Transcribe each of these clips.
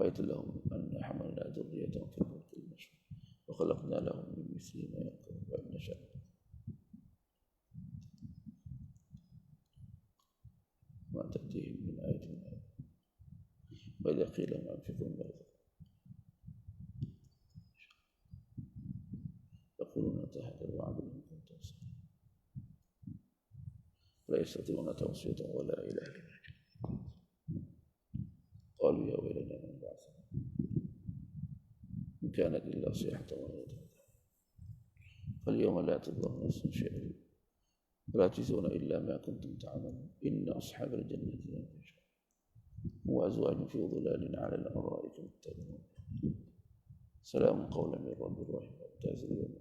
رأيت لهم أن حملنا ذريتهم في الفلك المشحون وخلقنا لهم من مثل ما يركبون وإن نشاء ما تأتيهم من آية من آية وإذا قيل لهم أنفقوا مما رزقكم يقولون متى هذا الوعد إن كنتم صادقين لا يستطيعون توصية ولا إلى أهلهم قالوا يا ويلنا من بعثنا إن كانت إلا صيحة واحدة فاليوم لا تظلم نفس شيئا ولا تجزون إلا ما كنتم تعملون إن أصحاب الجنة لفي شر وأزواج في ظلال على الأرائك متكئون سلام قولا من رب رحيم وامتاز اليوم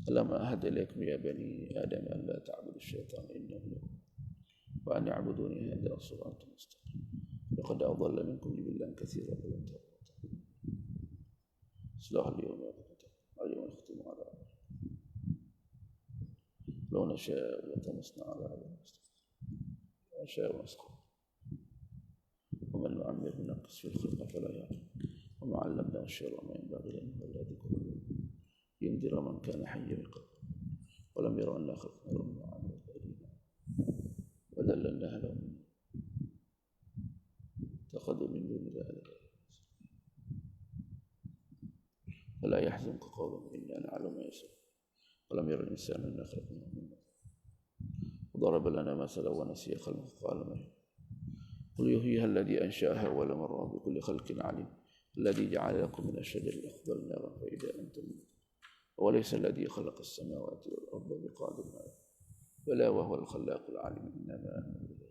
ألم أعهد إليكم يا بني آدم أن لا تعبدوا الشيطان إنه لكم وأن يعبدوني هذا صراط مستقيم لقد أضل منكم جبلا كثيرا ولم تهتدوا اصلح اليوم اليوم نختم على أعمالكم لو نشاء لطمسنا على أعين نشاء نسقط ومن نعمر ننقص في الخلق فلا يعلم وما علمنا الشر ما ينبغي له ولا ذكر ينذر من كان حيا من قبل ولم يروا أنا خلقنا لهم ما عملوا بأيدينا وذللناها لهم اتخذوا من دون الله آلهة فلا يحزنك قولهم إنا نعلم ما يسر ولم ير الإنسان أنا خلقناه من نطفة وضرب لنا مثلا ونسي خلقه قال ما هي قل يحييها الذي أنشأها أول مرة بكل خلق عليم الذي جعل لكم من الشجر الأخضر نارا فإذا أنتم وليس الذي خلق السماوات والأرض بقادر عليه بلى وهو الخلاق العليم إنما أمره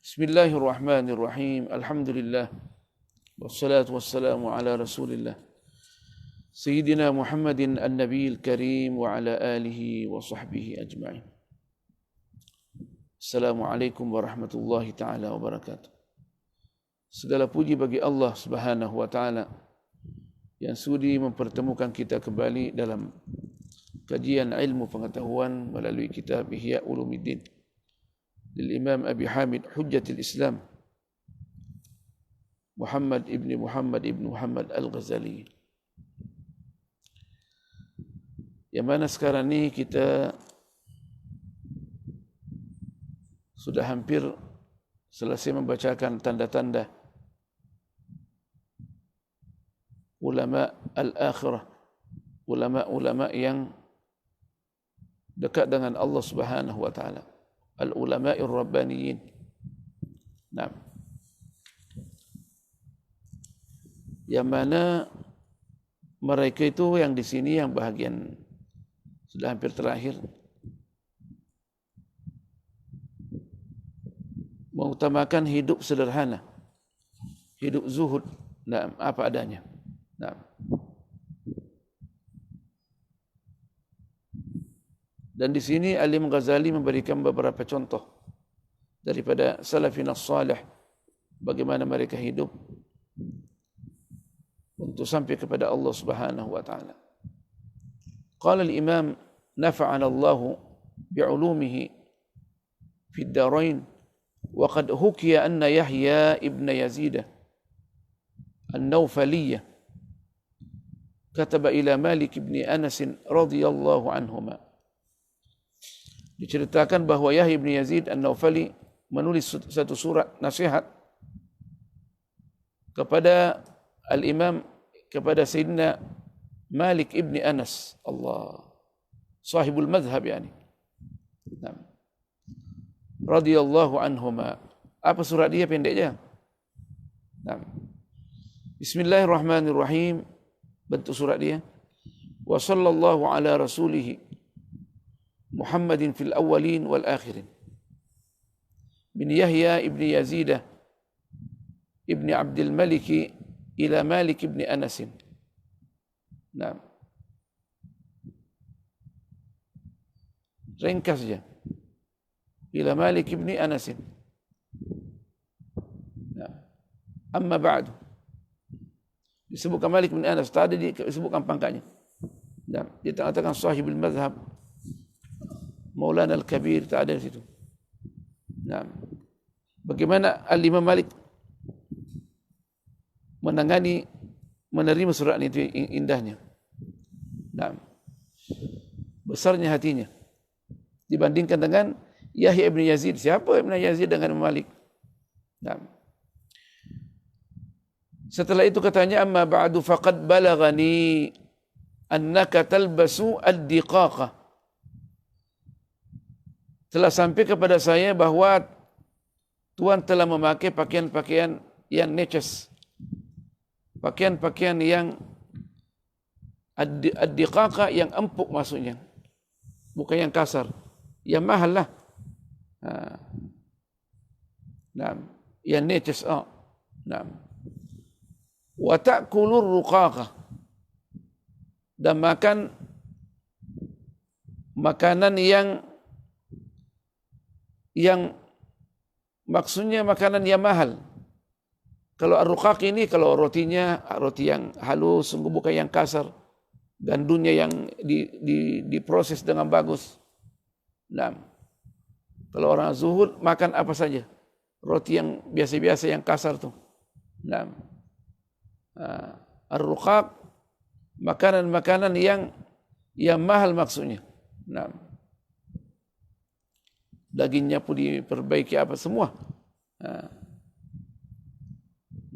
بسم الله الرحمن الرحيم الحمد لله والصلاة والسلام على رسول الله سيدنا محمد النبي الكريم وعلى آله وصحبه أجمعين. Assalamualaikum warahmatullahi ta'ala wabarakatuh. Segala puji bagi Allah subhanahu wa ta'ala yang sudi mempertemukan kita kembali dalam kajian ilmu pengetahuan melalui kitab Ihya Ulumuddin lil Imam Abi Hamid Hujjatul Islam Muhammad ibn Muhammad Al-Ghazali. Yang mana sekarang ni kita sudah hampir selesai membacakan tanda-tanda ulama al-akhirah, ulama-ulama yang dekat dengan Allah Subhanahu wa taala, al-ulama'ir rabbaniyin. Nah, yang mana mereka itu yang di sini yang bahagian sudah hampir terakhir mengutamakan hidup sederhana, hidup zuhud, nah, apa adanya. Nah. Dan di sini Al-Imam Ghazali memberikan beberapa contoh daripada salafin as-salih bagaimana mereka hidup untuk sampai kepada Allah Subhanahu wa taala. Qala al-Imam nafa'ana Allah bi'ulumihi fi ad-darain wa qad hukiya anna Yahya ibn Yazid an-Nawfaliyah kataba ila Malik ibn Anas radhiyallahu anhuma. Diceritakan bahawa Yahya ibn Yazid an-Nawfali menulis satu surat nasihat kepada al-Imam, kepada Sayyidina Malik ibn Anas, Allah, sahibul madhab yani. Radhiyallahu anhuma. Apa surat dia pendek je. Bismillahirrahmanirrahim. Bentuk surat dia. Wa sallallahu ala rasulih Muhammadin fil awwalin wal akhirin. Min Yahya ibn Yazid ibn Abdul Malik ila Malik ibn Anas. Nah. Ringkas saja. Ila Malik ibn Anas. Nah. Amma ba'du. Disebutkan Malik ibn Anas, tadi disebutkan pangkatnya. Nah, dia katakan sahibul mazhab, Maulana al-Kabir, tak ada di situ. Nah. bagaimana Al-Imam Malik menerima surat itu indahnya. Nah, besarnya hatinya dibandingkan dengan Yahya ibn Yazid. Siapa Ibn Yazid dengan Malik? Nah. Setelah itu katanya, amma ba'du faqad balagani annaka talbasu ad-diqaqa. Telah sampai kepada saya bahawa Tuhan telah memakai pakaian-pakaian yang neces, pakaian-pakaian yang ad-diqaqa, yang empuk maksudnya, bukan yang kasar, yang mahal lah. Nah, yang neces. Nah, wa ta'kulur ruqaqa, dan makan makanan yang maksudnya makanan yang mahal. Kalau ar-ruqaq ini, kalau rotinya roti yang halus, sungguh bukan yang kasar, gandumnya yang diproses dengan bagus. Nah, kalau orang zuhud makan apa saja, roti yang biasa-biasa yang kasar tu. Nah, ar-ruqaq, makanan-makanan yang mahal maksudnya. Nah, dagingnya pun diperbaiki apa semua.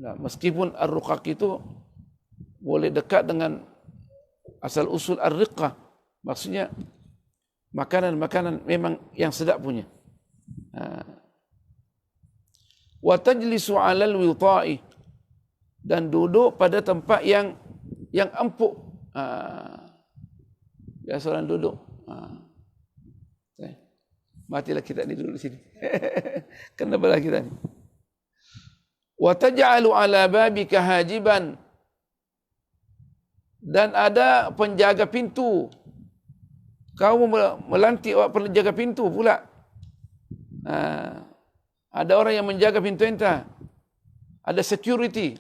Nah, meskipun ar-ruqaq itu boleh dekat dengan asal usul ar-riqqah, maksudnya makanan-makanan memang yang sedap punya. Wa tajlisu 'alal wita'i, dan duduk pada tempat yang empuk. Biasa orang duduk. Matilah kita ni duduk di sini. Kenapa lah kita ni? Wa taj'alu 'ala babika hajiban, dan ada penjaga pintu. Kau melantik penjaga pintu pula. Ada orang yang menjaga pintu enta. Ada security.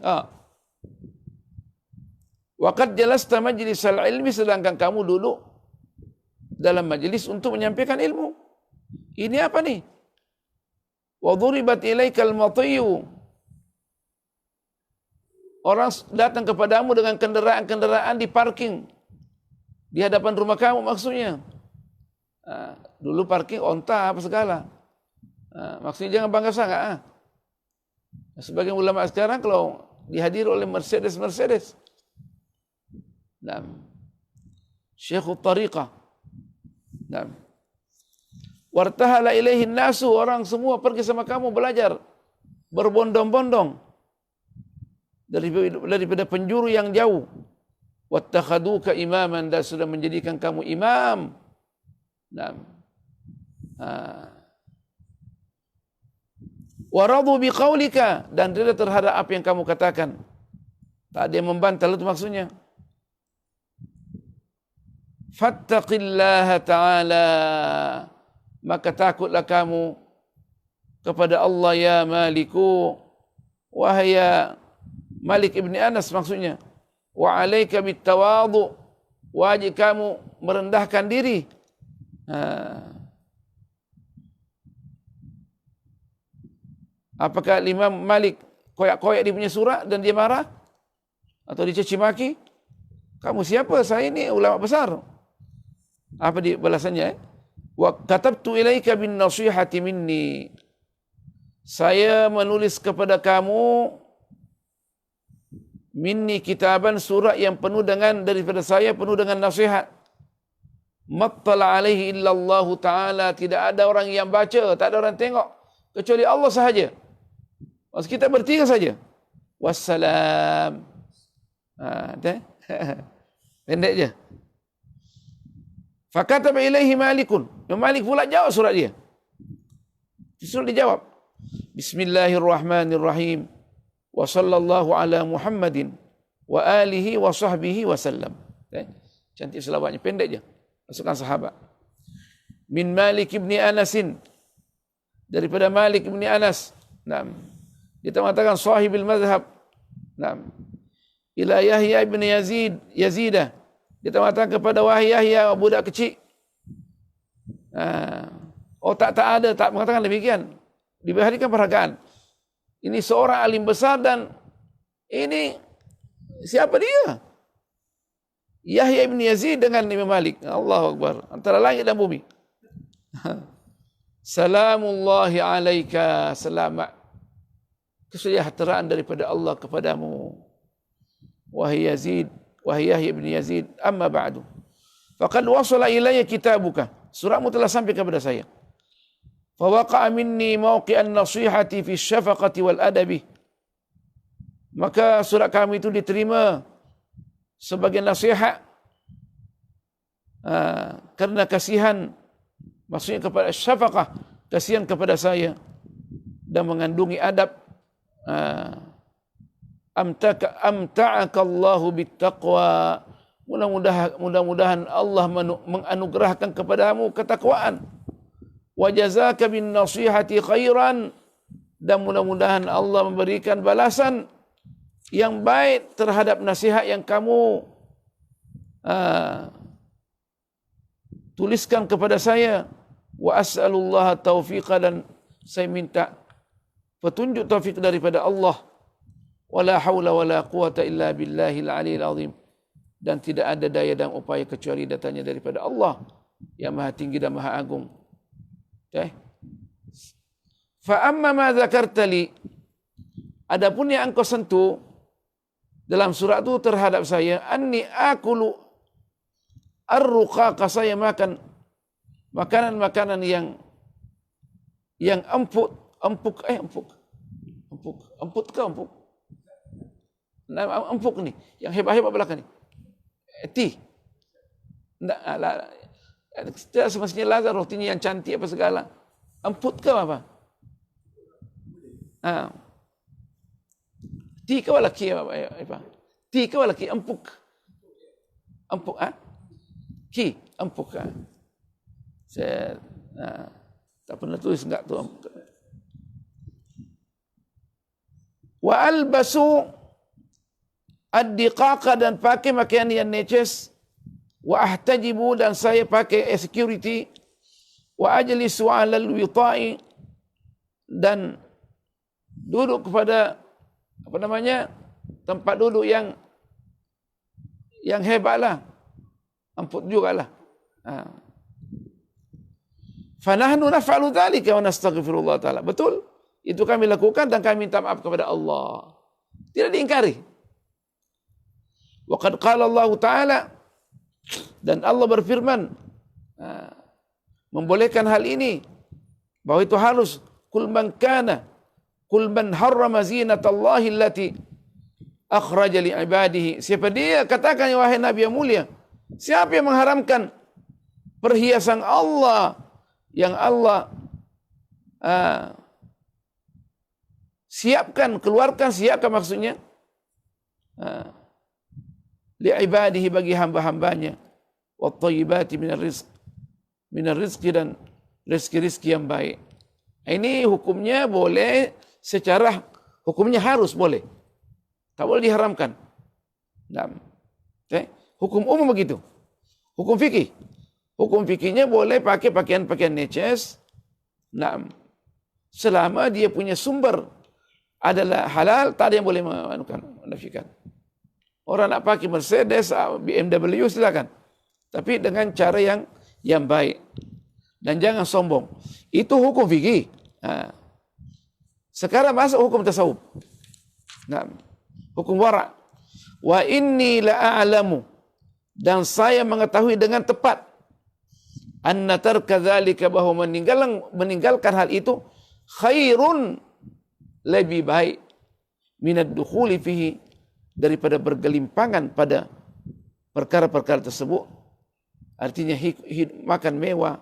Waqad jalasta majlisal ilmi, sedangkan kamu duduk dalam majlis untuk menyampaikan ilmu. Ini apa ni? Wa dhuribat ilaikal matiyu, orang datang kepadamu dengan kenderaan-kenderaan di parking di hadapan rumah kamu maksudnya. Dulu parking onta apa segala. Maksudnya jangan bangga sangat. Sebagian ulama sekarang kalau dihadiri oleh Mercedes. Nah, Syekhul Tariqah. Nah, wartahala ilaihi nasu, orang semua pergi sama kamu belajar berbondong-bondong daripada penjuru yang jauh. Wattakhaduka imaman, dan sudah menjadikan kamu imam. Nah, waradu biqaulika, dan rida terhadap apa yang kamu katakan. Tak ada yang membantah, itu maksudnya. Fattaqillaha ta'ala, maka takutlah kamu kepada Allah ya Maliku, wahai Malik ibn Anas maksudnya. Wa alaika bittawadu, wajib kamu merendahkan diri. Apakah Imam Malik koyak-koyak dia punya surat dan dia marah? Atau dicaci maki? Kamu siapa? Saya ini ulama besar. Apa dia balasannya? Wa katabtu ilaika bin nasihati minni, saya menulis kepada kamu minni kitaban, surat yang penuh dengan, daripada saya penuh dengan nasihat. Mattala alaihi illallah ta'ala, tidak ada orang yang baca, tak ada orang tengok kecuali Allah sahaja. Maksud kita bertiga saja. Wassalam. Pendek je. Fakataba ilaihi Malikun, Malik pula jawab surat dia. Surat dijawab. Bismillahirrahmanirrahim. Wa sallallahu ala Muhammadin wa alihi wa sahbihi wa sallam. Cantik selawatnya, pendek je. Masukkan sahabat. Min Malik ibn Anasin, daripada Malik ibn Anas. Naam. Dia mengatakan sahibil mazhab. Naam. Ila Yahya ibn Yazidah. Dia mengatakan kepada wahai Yahya, budak kecil. Tak ada, tak mengatakan demikian. diberikan penghargaan. Ini seorang alim besar dan ini siapa dia? Yahya bin Yazid dengan Imam Malik. Allahu Akbar. Antara langit dan bumi. Salamullahi alaika. Selamat kesejahteraan daripada Allah kepadamu. Wahai Yazid, wahai Yahya bin Yazid, amma ba'du. Faqad wasala ilayya kitabuka. Suratmu telah sampai kepada saya. Fawaqa'a minni mawqi'an nasihati fi syafaqati wal adabi. Maka surat kami itu diterima sebagai nasihat karena kasihan, maksudnya kepada syafaqah, kasihan kepada saya, dan mengandungi adab. Amta'akallahu bittaqwa. Mudah-mudahan Allah menganugerahkan kepadamu ketakwaan. Wa jazaka bin nasihati khairan. Dan mudah-mudahan Allah memberikan balasan yang baik terhadap nasihat yang kamu tuliskan kepada saya. Wa as'alullah taufiqa, dan saya minta petunjuk taufik daripada Allah. Wala haula wala quwata illa billahil aliyil azim. Dan tidak ada daya dan upaya kecuali datangnya daripada Allah yang maha tinggi dan maha agung. Okay. Fa amma ma dzakarta li, adapun yang engkau sentuh dalam surat itu terhadap saya, anni akulu ar-ruqaqa, saya makan makanan-makanan yang empuk ni, yang hebat-hebat belakang ni. Ti. Tidak semestinya lazar rotinya yang cantik apa segala. Empuk ke apa? Ti ke laki apa? Ti ke laki empuk. Empuk Ki empuk Saya tak pernah tulis enggak tu. Wa albasu ad-diqaqa, dan pakai pakaian yang neces. Wa ahtajibu, dan saya pakai security. Wa ajlisu 'alal wita'i, dan duduk kepada tempat duduk yang hebatlah. Empuk jugalah. Fa nahnu naf'alu dzalika wa nastaghfirullah taala. Betul? Itu kami lakukan dan kami minta maaf kepada Allah. Tidak diingkari. Wa qad qala Allah taala, dan Allah berfirman membolehkan hal ini, bahwa itu harus kul man harrama zinatallahi allati akhraja li ibadihi. Siapa dia, katakan wahai Nabi yang mulia, siapa yang mengharamkan perhiasan Allah yang Allah keluarkan maksudnya li ibadihi, bagi hamba-hambanya, wa thayyibati minar rizqi, dan rezeki-rezeki yang baik. Ini hukumnya boleh, secara hukumnya harus boleh, tak boleh diharamkan. Hukum umum begitu. Hukum fikihnya boleh pakai pakaian-pakaian neces, selama dia punya sumber adalah halal, tak ada yang boleh menafikan. Orang nak pakai Mercedes, BMW silakan, tapi dengan cara yang baik, dan jangan sombong. Itu hukum fikih. Sekarang masuk hukum tasawuf. Hukum wara'. Wa inni la'alamu, dan saya mengetahui dengan tepat, anna tarka dzalika, bahwa meninggalkan hal itu khairun, lebih baik, minad dukhuli fihi, daripada bergelimpangan pada perkara-perkara tersebut. Artinya makan mewah,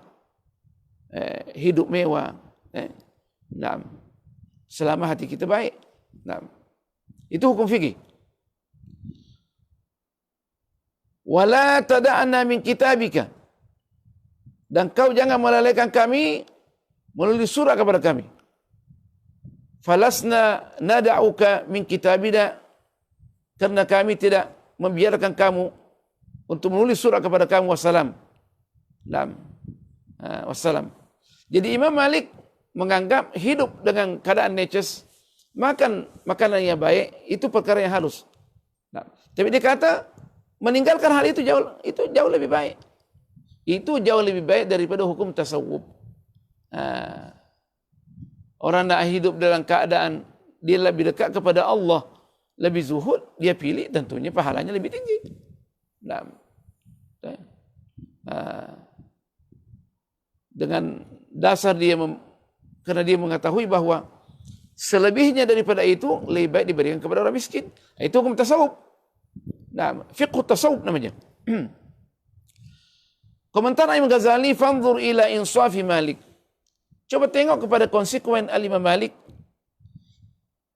hidup mewah, selama hati kita baik. Itu hukum fikih. Wala tada'na min kitabika, dan kau jangan melalaikan kami menulis surah kepada kami. Falasna nada'uka min kitabina, karena kami tidak membiarkan kamu untuk menulis surah kepada kamu. Wassalam. Wassalam. Jadi Imam Malik menganggap hidup dengan keadaan neces, makan makanan yang baik, itu perkara yang halus. Nah, tapi dia kata meninggalkan hal itu jauh lebih baik. Itu jauh lebih baik daripada hukum tasawuf. Orang nak hidup dalam keadaan dia lebih dekat kepada Allah, lebih zuhud, dia pilih tentunya pahalanya lebih tinggi. Nah, dengan dasar kerana dia mengetahui bahawa selebihnya daripada itu lebih baik diberikan kepada orang miskin. Itu hukum tasawuf. Nah, fiqh tasawuf namanya. Komentar Imam Ghazali, fanzur ila insafi Malik. Coba tengok kepada konsekuen Al-Imam Malik.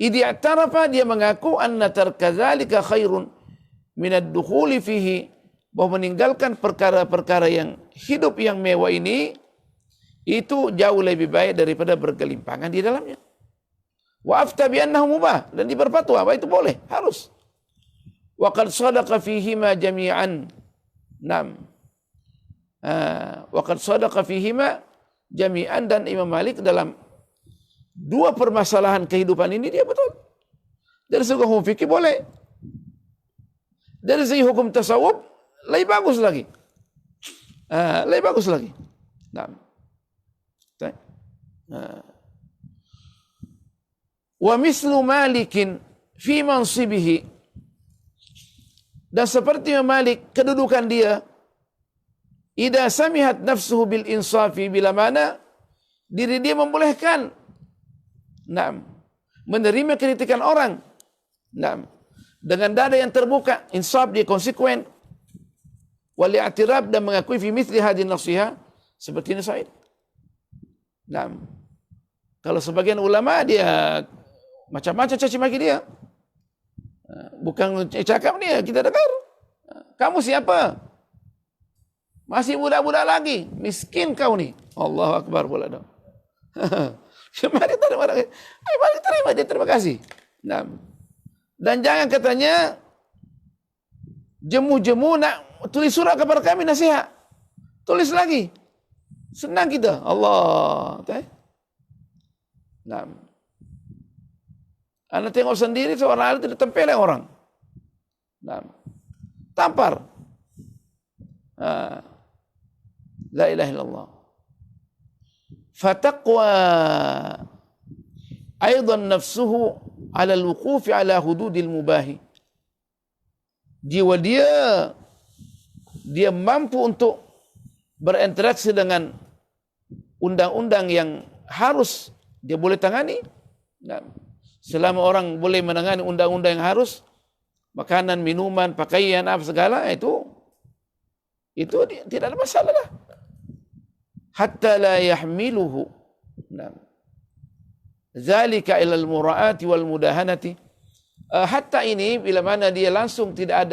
Idh i'tarafa, dia mengaku anna tarka dzalika khairun min ad-dukhuli fihi, bahwa meninggalkan perkara-perkara yang hidup yang mewah ini itu jauh lebih baik daripada bergelimpangan di dalamnya. Wa afta bi annahu mubah, dan diberfatwa bahwa itu boleh, harus. Wa qad sadaqa fihima jami'an. Naam. Wa qad sadaqa fihima jami'an, dan Imam Malik dalam dua permasalahan kehidupan ini dia betul. Dari segi hukum fikih boleh. Dari segi hukum tasawuf lebih bagus lagi. Lebih bagus lagi. Naam. Wa mislu Malikin fi mansibihi, dan seperti Malik kedudukan dia, idza samihat nafsuhu bil insafi, bila mana diri dia membolehkan menerima kritikan orang, dengan dada yang terbuka, insaf, dia konsekuen, wal i'tirab, dan mengakui fi mithli hadhihi nasiha, seperti ini Said. Kalau sebagian ulama dia macam-macam caci maki dia, bukan cakap dia, kita dengar. Kamu siapa? Masih budak-budak lagi, miskin kau ni. Allahu Akbar pula dong. Mari terima, dia terima kasih. Dan jangan katanya jemu-jemu nak tulis surat kepada kami nasihat. Tulis lagi. Senang kita. Allah. Anda tengok sendiri seorang alim tidak tempeleng orang. Tampar. La ilaha illallah. Fataqwa aidan nafsuhu ala al-wuqufi ala hududil mubahi. Jiwa dia mampu untuk berinteraksi dengan undang-undang yang harus dia boleh tangani. Selama orang boleh menangani undang-undang yang harus, makanan, minuman, pakaian, apa segala, itu tidak ada masalah lah. Hatta la yahmiluhu zalika ila al-mura'ati wal mudahanati. Hatta ini bila mana dia langsung tidak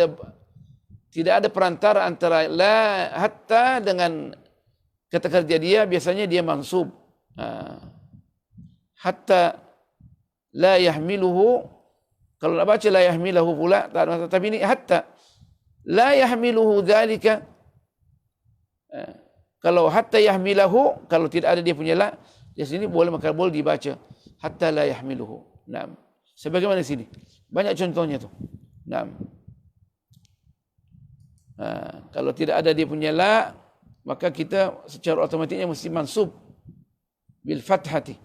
ada perantara antara la hatta dengan kata kerja dia, biasanya dia mansub. Hatta la yahmiluhu, kalau nak baca la yahmiluhu pula tak ada masalah, tapi ini hatta la yahmiluhu dzalika. Kalau hatta yahmilahu, kalau tidak ada dia punya la di sini boleh, maka boleh dibaca hatta la yahmiluhu. Sebagaimana di sini banyak contohnya tu. Kalau tidak ada dia punya la, maka kita secara otomatiknya mesti mansub bil fathati.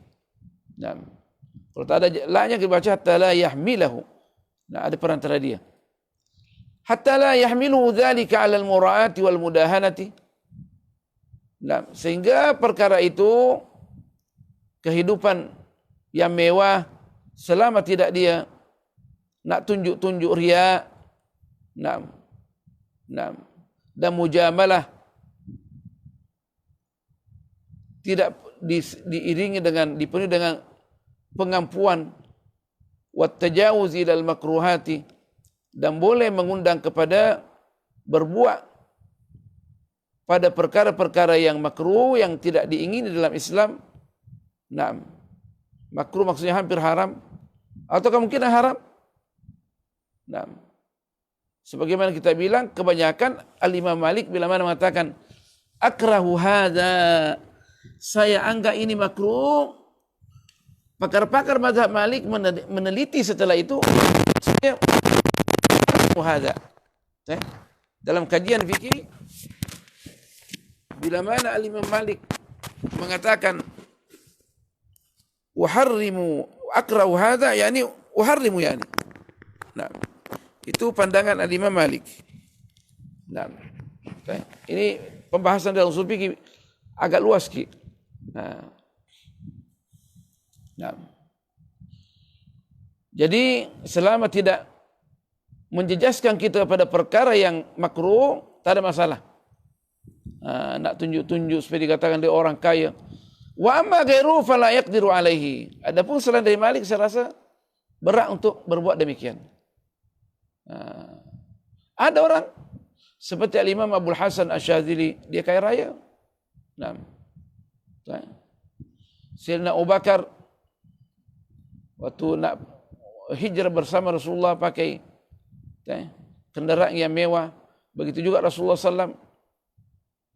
Kalau tak ada la-nya kita baca hatta la yahmilahu. Ada perantara dia. Hatta la yahmiluhu dzalika 'ala al-mura'ati wal mudahanati. Sehingga perkara itu, kehidupan yang mewah, selama tidak dia nak tunjuk-tunjuk riya, dan mujamalah, tidak diiringi dengan, dipenuhi dengan pengampuan, wat tajawuz ilal makruhati, dan boleh mengundang kepada berbuat pada perkara-perkara yang makruh, yang tidak diingini dalam Islam. Makruh maksudnya hampir haram, atau kemungkinan haram. Sebagaimana kita bilang, kebanyakan Al-Imam Malik bila mana mengatakan akrahu hadza, saya anggap ini makruh, Pakar-pakar mazhab Malik meneliti setelah itu hadza. Dalam kajian fikih, bila mana Al-Imam Malik mengatakan uharrimu akra'u hadza, yani uharrimu yani. Nah, itu pandangan Al-Imam Malik. Nah, ini pembahasan dalam usul fikih agak luas ki. Nah. Jadi selama tidak menjejaskan kita pada perkara yang makruh, tak ada masalah. Nak tunjuk-tunjuk supaya dikatakan dia orang kaya. Wa amma ghairu fala yaqdiru alaihi. Adapun selain dari Malik, saya rasa berat untuk berbuat demikian. Ada orang seperti Al-Imam Abdul Hasan Asy-Syadzili, dia kaya raya. Nah. Sayyidina Abu Bakar waktu nak hijrah bersama Rasulullah pakai kendaraan yang mewah. Begitu juga Rasulullah SAW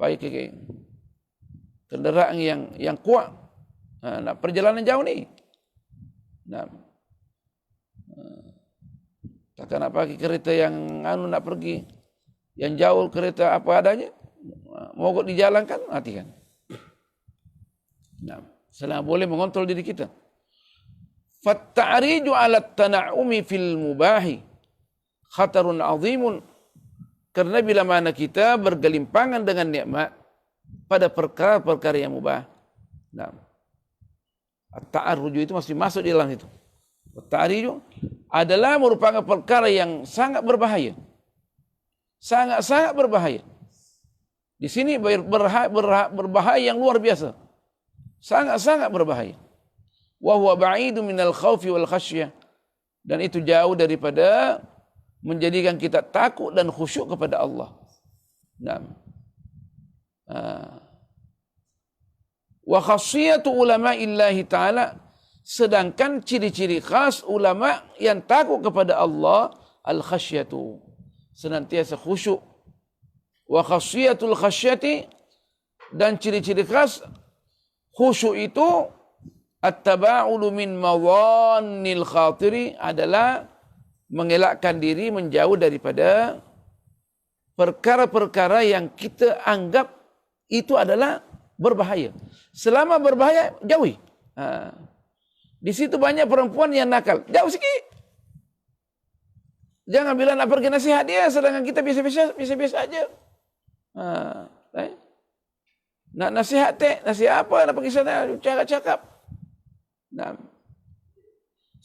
pakai kendaraan yang kuat. Nak perjalanan jauh ni. Takkan nak pakai kereta yang nak pergi yang jauh, kereta apa adanya. Mogok dijalankan, matikan. Selama boleh mengontrol diri kita. Fatta'riju 'ala at-tana'umi fil mubahi khatarun 'azimun. Karena bila mana kita bergelimpangan dengan nikmat pada perkara-perkara yang mubah. At-ta'arruju itu masih masuk di dalam itu. At-ta'riju adalah merupakan perkara yang sangat berbahaya. Sangat-sangat berbahaya. Di sini berbahaya yang luar biasa. Sangat-sangat berbahaya. Wa huwa ba'idun minal khaufi wal khasyah. Dan itu jauh daripada menjadikan kita takut dan khusyuk kepada Allah. Wa khasyatu ulama'illahi ta'ala, sedangkan ciri-ciri khas ulama yang takut kepada Allah, al-khasyatu, senantiasa khusyuk. Wa khasyatul khasyati, dan ciri-ciri khas khusyuk itu at-taba'ulu min mawannil khatiri, adalah mengelakkan diri menjauh daripada perkara-perkara yang kita anggap itu adalah berbahaya. Selama berbahaya, jauhi. Di situ banyak perempuan yang nakal, jauh sikit. Jangan bilang nak pergi nasihat dia, sedangkan kita biasa-biasa aja. Nak nasihat nasihat apa? Nak pergi sana, cakap-cakap.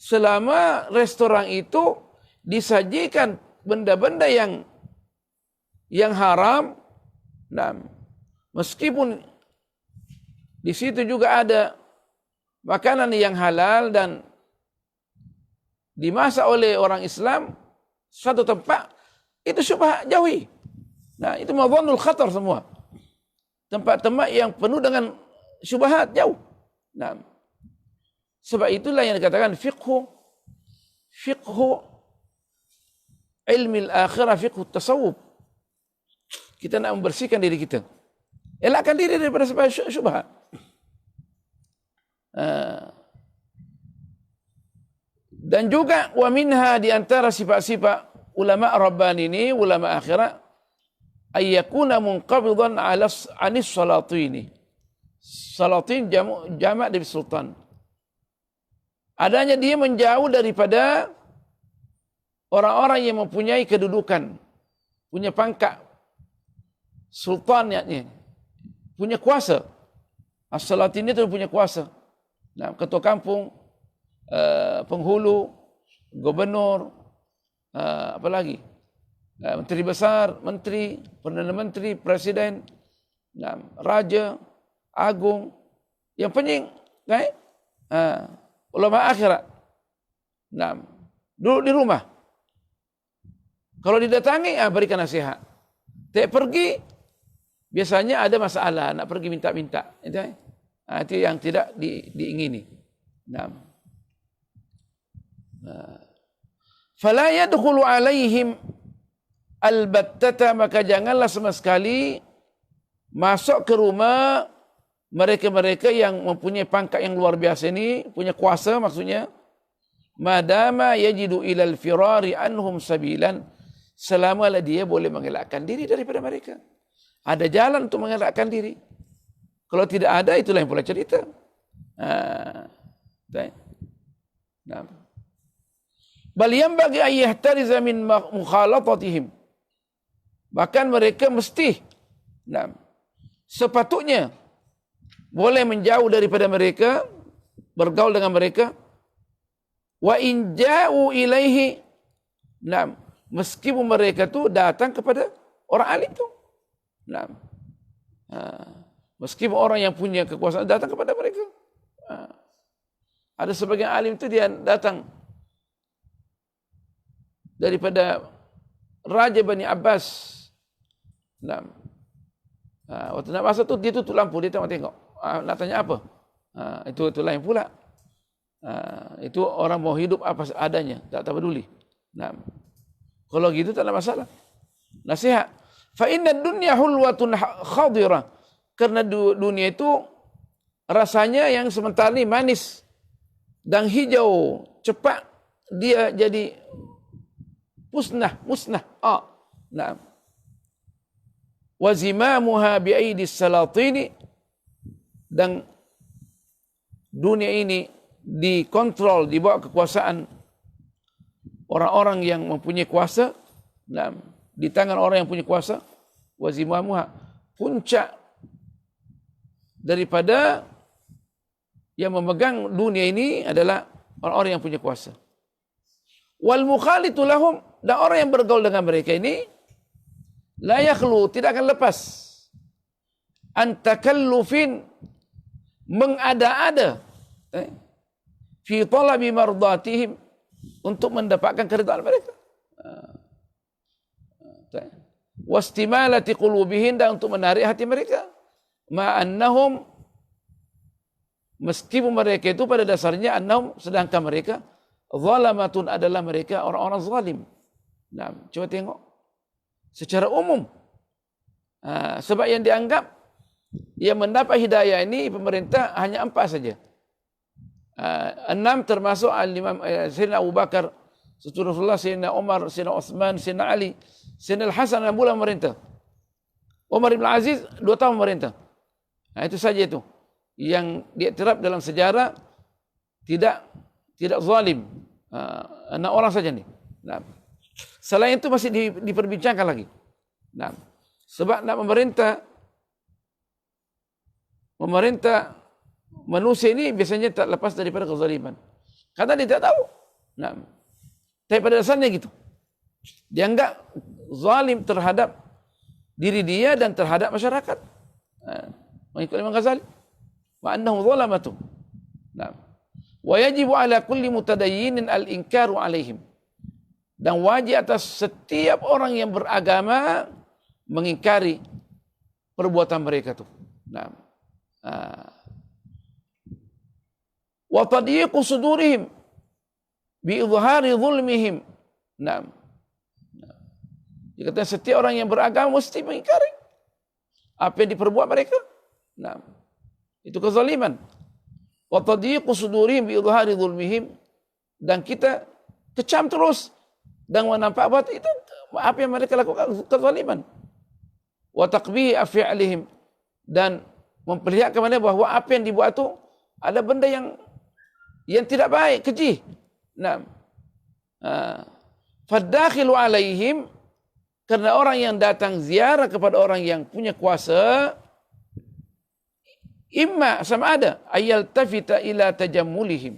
Selama restoran itu disajikan benda-benda yang haram, meskipun di situ juga ada makanan yang halal dan dimasak oleh orang Islam, suatu tempat itu syubhat, jauhi. Itu mawannul khatar semua. Tempat-tempat yang penuh dengan syubhat, jauh. Sebab itulah yang dikatakan fiqhu ilmi al-akhirah, fiqhu tasawuf. Kita nak membersihkan diri kita. Elakkan diri daripada sebab syubhat. Dan juga wa minha, di antara sifat-sifat ulama rabbani ini, ulama akhirat, ayyakuna munqabidan 'anis salatini. Salatin jamak dari sultan. Adanya dia menjauh daripada orang-orang yang mempunyai kedudukan, punya pangkat, sultan yakni, punya kuasa. As-salatin itu punya kuasa. Ketua kampung, penghulu, gubernur, apa lagi? Menteri besar, menteri, perdana menteri, presiden, raja, agung, yang penting, ulama akhirat. Duduk di rumah. Kalau didatangi, berikan nasihat. Tak pergi, biasanya ada masalah, nak pergi minta-minta. Itu yang tidak diingini. Fala yadkhulu alaihim albattata, maka janganlah sama sekali masuk ke rumah mereka-mereka yang mempunyai pangkat yang luar biasa ini, punya kuasa maksudnya, madama yajidu ilal firari anhum sabilan, selama dia boleh mengelakkan diri daripada mereka. Ada jalan untuk mengelakkan diri. Kalau tidak ada, itulah yang pula cerita. Bal yanbaghi an yahtariza min mukhalatatihim. Bahkan mereka mesti sepatutnya boleh menjauh daripada mereka, bergaul dengan mereka. Wa in ja'u ilaihi, meskipun mereka tu datang kepada orang alim tu. Meskipun orang yang punya kekuasaan datang kepada mereka. Ada sebagian alim tu dia datang daripada Raja Bani Abbas. Waktu nak masuk tu dia tutup lampu, dia tengok. Nak tanya apa? Itu lain pula. Itu orang mau hidup apa adanya, tak peduli. Kalau gitu tak ada masalah. Nasihat. Fa inna dunya hulwatun khadira. Karena dunia itu rasanya yang sementara ni manis dan hijau, cepat dia jadi musnah. Wa zimamuha bi aidis salatini, dan dunia ini dikontrol, dibawa kekuasaan orang-orang yang mempunyai kuasa, di tangan orang yang punya kuasa. Wa zimamuha, puncak daripada yang memegang dunia ini adalah orang-orang yang punya kuasa. Wal mukhalitu lahum, dan orang yang bergaul dengan mereka ini la yakhlu, tidak akan lepas an takallufin, mengada-ada fi talabi mardatihim, untuk mendapatkan keridhaan mereka. Wastimalati qulubihim, dan untuk menarik hati mereka. Ma'annahum, meskipun mereka itu pada dasarnya annahum, sedangkan mereka zalamatun, adalah mereka orang-orang zalim. Coba tengok secara umum. Sebab yang dianggap yang mendapat hidayah ini pemerintah hanya 4 saja. 6 termasuk Al-Imam Sayyidina Abu Bakar, Rasulullah, Sayyidina Umar, Sayyidina Uthman, Sayyidina Ali, Sayyidina Al-Hasan 6 bulan memerintah. Umar bin Aziz 2 tahun memerintah. Itu saja itu yang diiktiraf dalam sejarah, tidak zalim. 6 orang saja ni. Selain itu masih diperbincangkan lagi. Sebab nak memerintah manusia ini biasanya tak lepas daripada kezaliman. Karena dia tak tahu. Tapi pada dasarnya gitu. Dia enggak zalim terhadap diri dia dan terhadap masyarakat. Mengikut Imam Ghazali. Wa annahu zalamatu. Wa yajibu ala kulli mutadayyinin al-inkaru alaihim. Dan wajib atas setiap orang yang beragama mengingkari perbuatan mereka itu. Wa tadyiqu sudurihim bi izhari zulmihim. Dia kata setiap orang yang beragama mesti mengingkari apa yang diperbuat mereka. Itu kezaliman. Wa tadyiqu sudurihim bi izhari zulmihim, dan kita kecam terus dan menampak buat itu apa yang mereka lakukan kezaliman. Wa taqbihi af'alihim, dan memperlihatkan mana bahawa apa yang dibuat itu ada benda yang tidak baik, keji. Fadakhilu alaihim, karena orang yang datang ziarah kepada orang yang punya kuasa, imma, sama ada ayal tafita ila tajammulihim,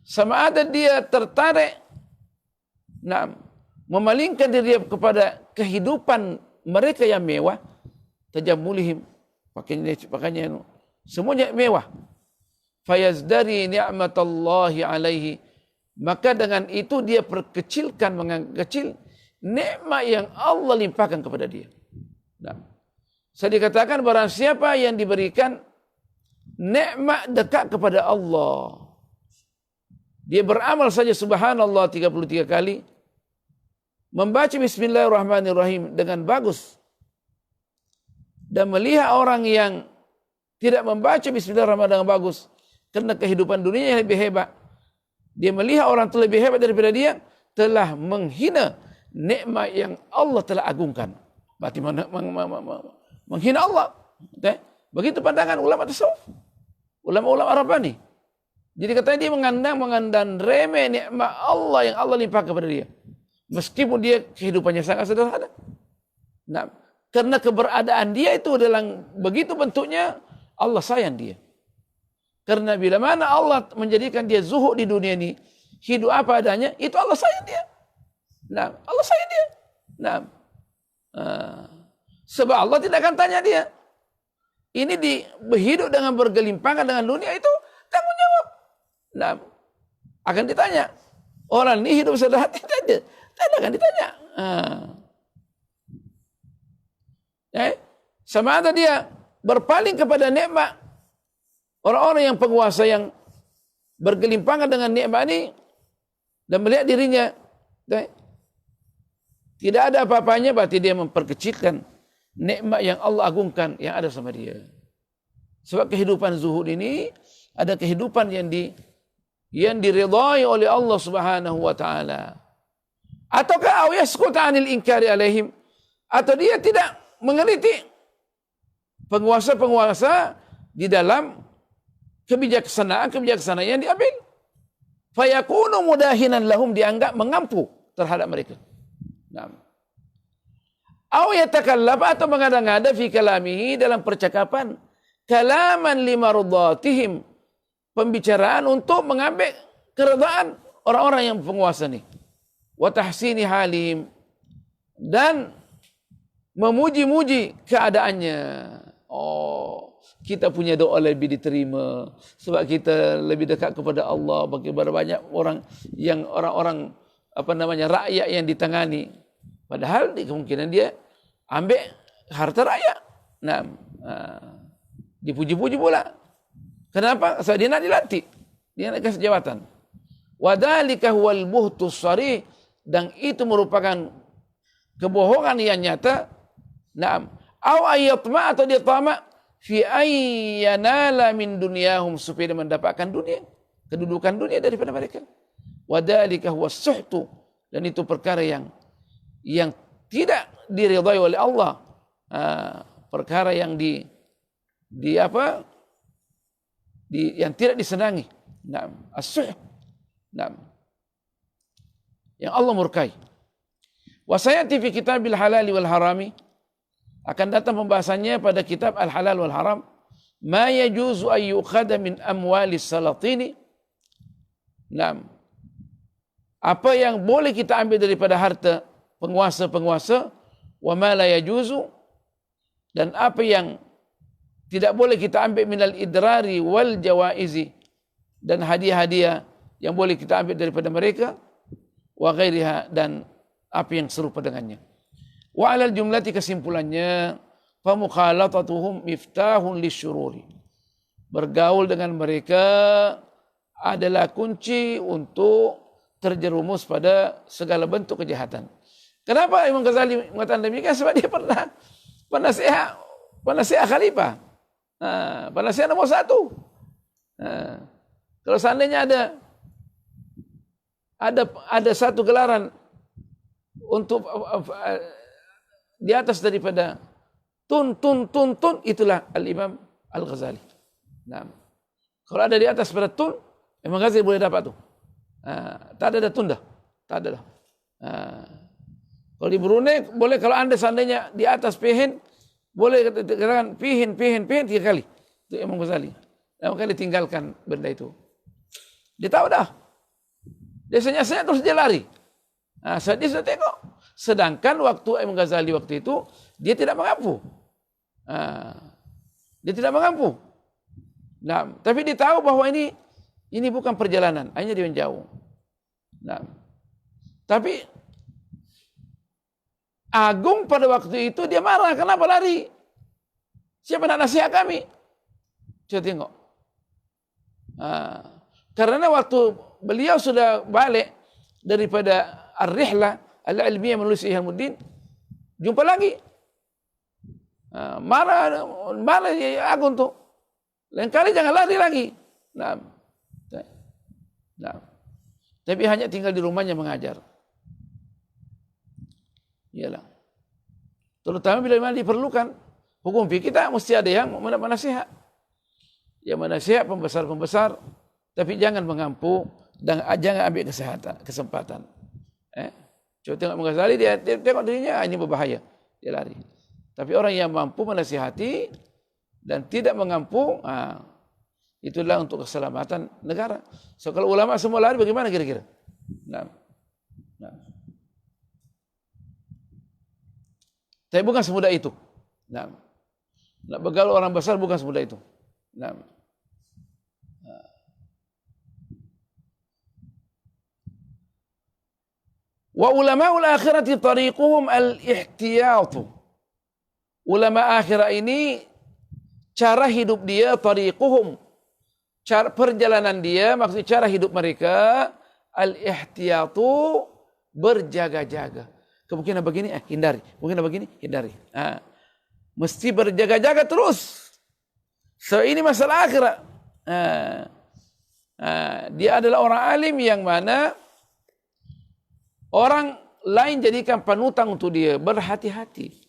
sama ada dia tertarik memalingkan diri kepada kehidupan mereka yang mewah, tajammulihim, pakainya semuanya mewah, fayazdari ni'matallahi alaihi, maka dengan itu dia perkecilkan, menganggap kecil nikmat yang Allah limpahkan kepada dia. Saya dikatakan barang siapa yang diberikan nikmat dekat kepada Allah, dia beramal saja subhanallah 33 kali, membaca bismillahirrahmanirrahim dengan bagus, dan melihat orang yang tidak membaca Bismillahirrahmanirrahim dengan bagus karena kehidupan dunia yang lebih hebat, dia melihat orang itu lebih hebat daripada dia, telah menghina nikmat yang Allah telah agungkan. Berarti menghina Allah. Begitu pandangan ulama tasawuf, ulama-ulama Rabbani. Jadi katanya dia mengandang remeh nikmat Allah yang Allah limpahkan kepada dia, meskipun dia kehidupannya sangat sederhana. Nah, karena keberadaan dia itu adalah begitu bentuknya, Allah sayang dia. Karena bila mana Allah menjadikan dia zuhud di dunia ini, hidup apa adanya, itu Allah sayang dia. Nah, Allah sayang dia. Nah, sebab Allah tidak akan tanya dia. Ini hidup dengan bergelimpangan dengan dunia, itu tanggung jawab. Nah, akan ditanya. Orang ini hidup sederhana, tidak akan ditanya. Sama ada dia berpaling kepada nikmat. Orang-orang yang penguasa yang bergelimpangan dengan nikmat ini dan melihat dirinya tidak ada apa-apanya, berarti dia memperkecilkan nikmat yang Allah agungkan yang ada sama dia. Sebab kehidupan zuhud ini ada kehidupan yang diridhai oleh Allah Subhanahu wa taala. Ataukah au yasquta 'anil inkari alaihim, atau dia tidak mengeliti penguasa-penguasa di dalam kebijaksanaan yang diambil. Fayakunu mudahinan lahum, dianggap mengampu terhadap mereka. Nah. Aw yatakallaf, atau mengada-ngada fi kalamihi, dalam percakapan, kalaman limardatihim, pembicaraan untuk mengambil keredaan orang-orang yang penguasa ni. Wa tahsini halim, dan memuji-muji keadaannya. Oh, kita punya doa lebih diterima sebab kita lebih dekat kepada Allah bagaimana banyak orang rakyat yang ditangani, padahal kemungkinan dia ambil harta rakyat. Nah, dipuji-puji pula. Kenapa? Sebab dia nak dilantik, dia nak kasih jawatan. Wadhalika huwal buhtus sharih, dan itu merupakan kebohongan yang nyata. Naam, au ayatma, atau dia tamak fi ayyanala min dunyahum, supaya dia mendapatkan dunia, kedudukan dunia daripada mereka. Wadhalika huwas suhtu, dan itu perkara yang tidak diridhai oleh Allah, perkara yang yang tidak disenangi. Naam, as-suh. Naam, yang Allah murkai. Wa sayati fi kitabil halali wal harami, akan datang pembahasannya pada kitab al-halal wal haram, ma yajuzu an yuqada min amwalis salatini. Naam, apa yang boleh kita ambil daripada harta penguasa-penguasa, wa ma la yajuzu, dan apa yang tidak boleh kita ambil minal idrari wal jawaizi, dan hadiah-hadiah yang boleh kita ambil daripada mereka, wa ghairiha, dan apa yang serupa dengannya. Wa alal jumlati, kesimpulannya, fa mukhalatatuhum miftahun lisyururi, bergaul dengan mereka adalah kunci untuk terjerumus pada segala bentuk kejahatan. Kenapa Imam Ghazali mengatakan demikian? Sebab dia pernah penasihat khalifah, penasihat nomor 1. Kalau seandainya ada satu gelaran untuk di atas daripada tun, itulah Al-Imam Al-Ghazali. Nah, kalau ada di atas pada tun, Imam Ghazali boleh dapat tu. Tak ada tun dah. Tak ada dah. Kalau di Brunei boleh, kalau anda seandainya di atas pihin, boleh katakan pihin 3 kali. Itu Imam Ghazali. Dan maka ditinggalkan benda itu. Dia tahu dah. Dia senyap-senyap terus dia lari. Dia sudah tengok. Sedangkan waktu Imam Ghazali waktu itu, dia tidak mengampu. Dia tidak mengampu. Nah, tapi dia tahu bahawa ini bukan perjalanan, hanya dia menjauh. Nah, tapi Agung pada waktu itu dia marah, kenapa lari? Siapa nak nasihat kami? Coba tengok. Karena waktu beliau sudah balik daripada Ar-Rihlah Al-Ilmiyah menulis Ihyamuddin, jumpa lagi. Malah ya aku untuk lain kali jangan lari lagi. Nah. Tapi hanya tinggal di rumahnya mengajar. Iyalah. Terutama bila memang diperlukan hukum fikih, kita mesti ada yang menasihat. Yang menasihat pembesar-pembesar, tapi jangan mengampu dan jangan ambil kesempatan. Coba tengok muka sekali, dia tengok dirinya, ini berbahaya, dia lari. Tapi orang yang mampu menasihati dan tidak mengampu, itulah untuk keselamatan negara. So kalau ulama semua lari, bagaimana kira-kira? Nah. Tapi bukan semudah itu. Nah, begaul orang besar bukan semudah itu. Nah. Wa ulama'ul akhirati tariquhum al-ihtiyat. Ulama akhirat ini cara hidup dia, tariquhum, cara perjalanan dia, maksudnya cara hidup mereka, al-ihtiyatu, berjaga-jaga. Kemungkinan begini, hindari. Kemungkinan begini, hindari. Mesti berjaga-jaga terus. So ini masalah akhirat. Dia adalah orang alim yang mana orang lain jadikan panutan untuk dia. Berhati-hati.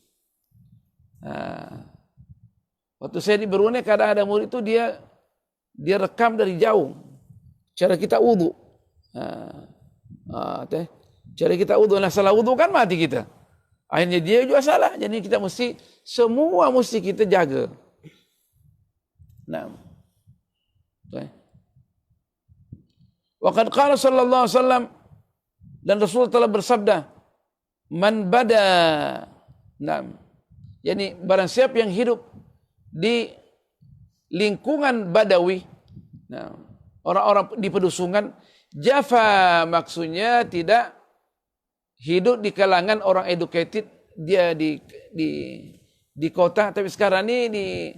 Waktu saya di Brunei, kadang ada murid itu dia rekam dari jauh. Cara kita wudu. Cara kita wudu, nah salah wudu kan mati kita. Akhirnya dia juga salah. Jadi kita semua mesti kita jaga. Nah. Waqad qala sallallahu alaihi wasallam, dan Rasulullah telah bersabda, man bada. Nah. Yani barang siapa yang hidup di lingkungan badawi, nah, orang-orang di pedusungan, jafa maksudnya tidak hidup di kalangan orang educated, dia di kota, tapi sekarang ini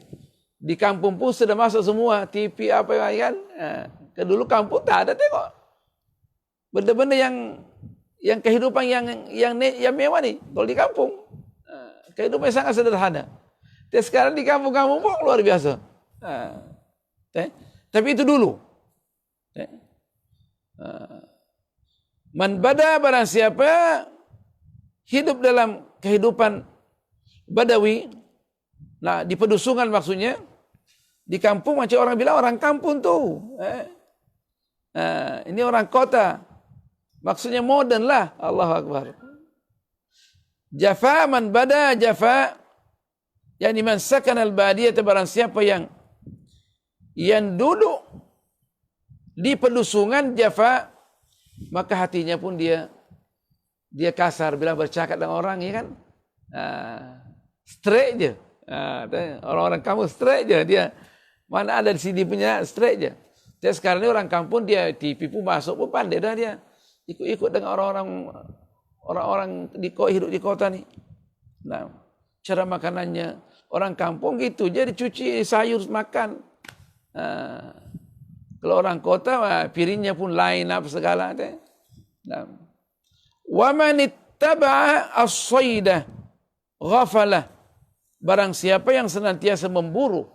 di kampung pun sudah masuk semua TV apa kan? Dulu kampung tak ada, tengok benda-benda yang kehidupan yang mewah nih kalau di kampung, kehidupan sangat sederhana. Dan sekarang di kampung-kampung pun luar biasa. Tapi itu dulu. Man bada, barang siapa hidup dalam kehidupan badawi, nah di pedusungan maksudnya, di kampung macam orang bilang orang kampung tuh. Ini orang kota, maksudnya modern lah. Allahu Akbar. Jafa, man bada jafa, yani man sakan al-badiyah, barang siapa yang duduk di pedusungan, jafa, maka hatinya pun dia kasar bila bercakap dengan orang, ya kan? Straight je. Orang-orang kampung straight je. Dia mana ada di sini punya straight je. Jadi sekarang ini orang kampung, dia TV pun masuk pun pandai dah dia. Ikut-ikut dengan orang-orang hidup di kota ni. Nah, cara makanannya orang kampung gitu, jadi cuci sayur makan. Kalau orang kota, piringnya pun lain apa segala. Nah. Wa man ittaba'a as-sayda ghafala, barang siapa yang senantiasa memburu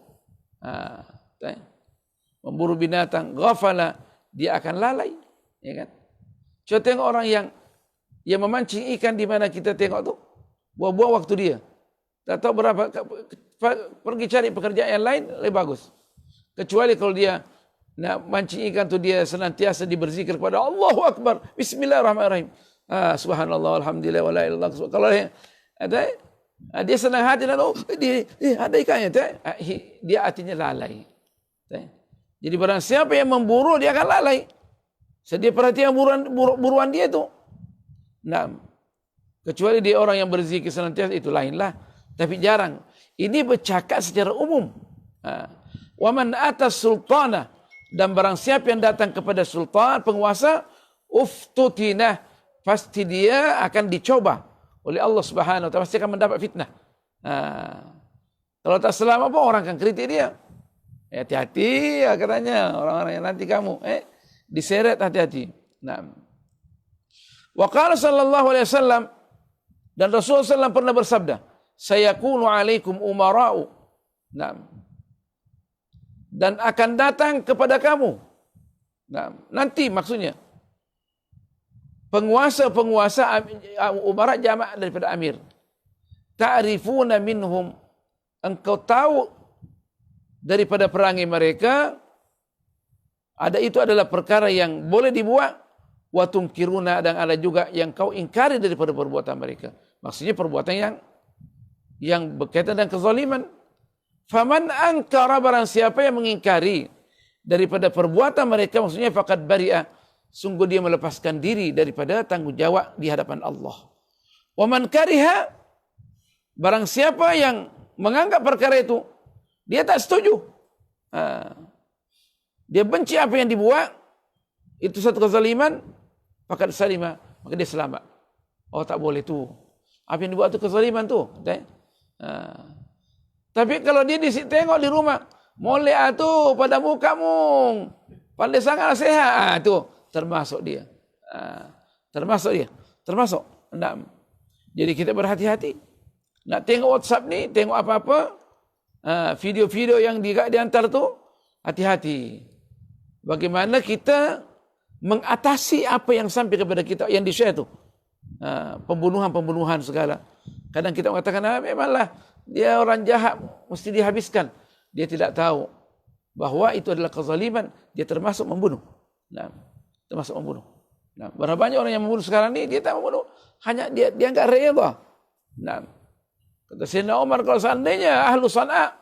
binatang, ghafala, dia akan lalai, ya kan? Coba tengok orang yang memancing ikan di mana kita tengok tu, buang-buang waktu dia. Tak tahu berapa, pergi cari pekerjaan yang lain lebih bagus. Kecuali kalau dia nak mancing ikan tu, dia senantiasa berzikir kepada Allahu Akbar, Bismillahirrahmanirrahim, Subhanallah, Alhamdulillah, wa la ilaha illallah. Kalau dia senang hati dan ada ikannya, dia hatinya lalai. Jadi barang siapa yang memburu, dia akan lalai. Sedia perhatian buruan dia tu. Nah, kecuali dia orang yang berzikir senantiasa, itu lainlah. Tapi jarang. Ini bercakap secara umum. Wa man atas sultana, dan barang siapa yang datang kepada sultan, penguasa, uftutinah, pasti dia akan dicoba oleh Allah Subhanahu wa taala, pasti akan mendapat fitnah. Kalau tak selamat pun orang akan kritik dia. Hati-hati katanya orang-orang yang nanti kamu diseret, hati-hati. Nah. Wa qala sallallahu alaihi wasallam, dan Rasulullah SAW pernah bersabda, sayakunu alaikum umara'u. Nah, dan akan datang kepada kamu. Nah, nanti maksudnya penguasa-penguasa, umara jamak daripada amir. Ta'rifuna minhum, engkau tahu daripada perangai mereka, ada itu adalah perkara yang boleh dibuat, wa tunkiruna, dan ada juga yang kau ingkari daripada perbuatan mereka. Maksudnya perbuatan yang berkaitan dengan kezaliman. Faman angkara, barang siapa yang mengingkari daripada perbuatan mereka, maksudnya faqad bari'a, sungguh dia melepaskan diri daripada tanggungjawab di hadapan Allah. Wa man kariha, barang siapa yang menganggap perkara itu, dia tak setuju. Dia benci apa yang dibuat, itu satu kezaliman, faqad salima, maka dia selamat. Oh, tak boleh tu. Apa yang dibuat tu kezaliman tu. Tapi kalau dia tengok di rumah, molek tu pada mukamu, pandai sangat nasihat, tu termasuk dia. Termasuk. Nah, jadi kita berhati-hati. Nak tengok WhatsApp ni, tengok apa-apa, video-video yang dihantar tu, hati-hati. Bagaimana kita mengatasi apa yang sampai kepada kita, yang di-share tu. Pembunuhan segala. Kadang kita mengatakan, memanglah dia orang jahat, mesti dihabiskan. Dia tidak tahu bahawa itu adalah kezaliman, dia termasuk membunuh. Nah, termasuk membunuh. Nah, berapa banyak orang yang membunuh sekarang ni, dia tak membunuh, hanya dia enggak redha. Nah, kata Sayyidina Umar, kalau seandainya ahlu Sana'a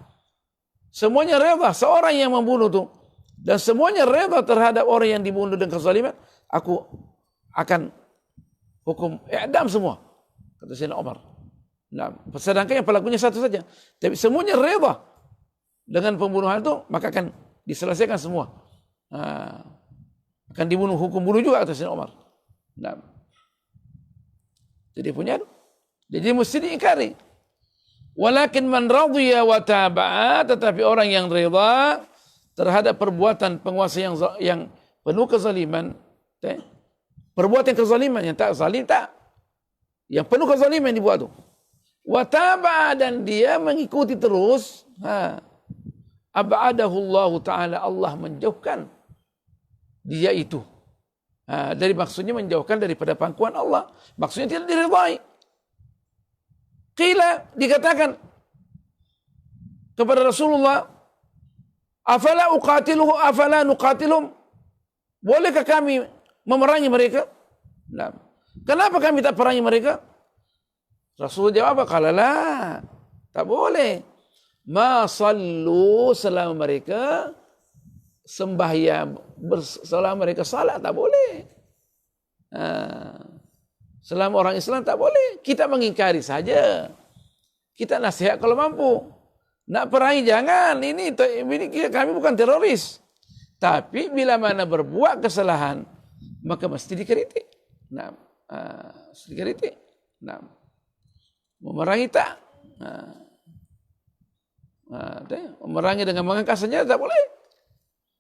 semuanya redha seorang yang membunuh tu, dan semuanya redha terhadap orang yang dibunuh dengan kezaliman, aku akan hukum i'dam semua, kata Sayyidina Umar. Nah, sedangkan yang pelakunya satu saja, tapi semuanya redha dengan pembunuhan itu, maka akan diselesaikan semua. Akan dibunuh, hukum bunuh juga, kata Sayyidina Umar. Nah, jadi punya, jadi mesti diingkari. Walakin man radhiya wa taba'a, tetapi orang yang redha terhadap perbuatan penguasa yang penuh kezaliman, perbuatan kezaliman, yang tak zalim tak, yang penuh kezaliman yang dibuat tu, wa taba'a, dan dia mengikuti terus, ab'adahu Allah Ta'ala, Allah menjauhkan dia itu. Dari maksudnya menjauhkan daripada pangkuan Allah. Maksudnya tidak diridai. Qila, dikatakan kepada Rasulullah, afala uqatiluhu, afala nuqatilhum, bolehkah kami memerangi mereka? Nah, kenapa kami tak perangi mereka? Rasulullah jawab, qalalah, tak boleh. Ma sallu, selama mereka sembahyang, selama mereka salat, tak boleh. Selama orang Islam tak boleh. Kita mengingkari saja. Kita nasihat kalau mampu. Nak perangi jangan. Ini kami bukan teroris. Tapi bila mana berbuat kesalahan, maka mesti dikritik. Nah, mesti dikritik. Nah, memerangi tak? Memerangi dengan mengangkat senjata tak boleh.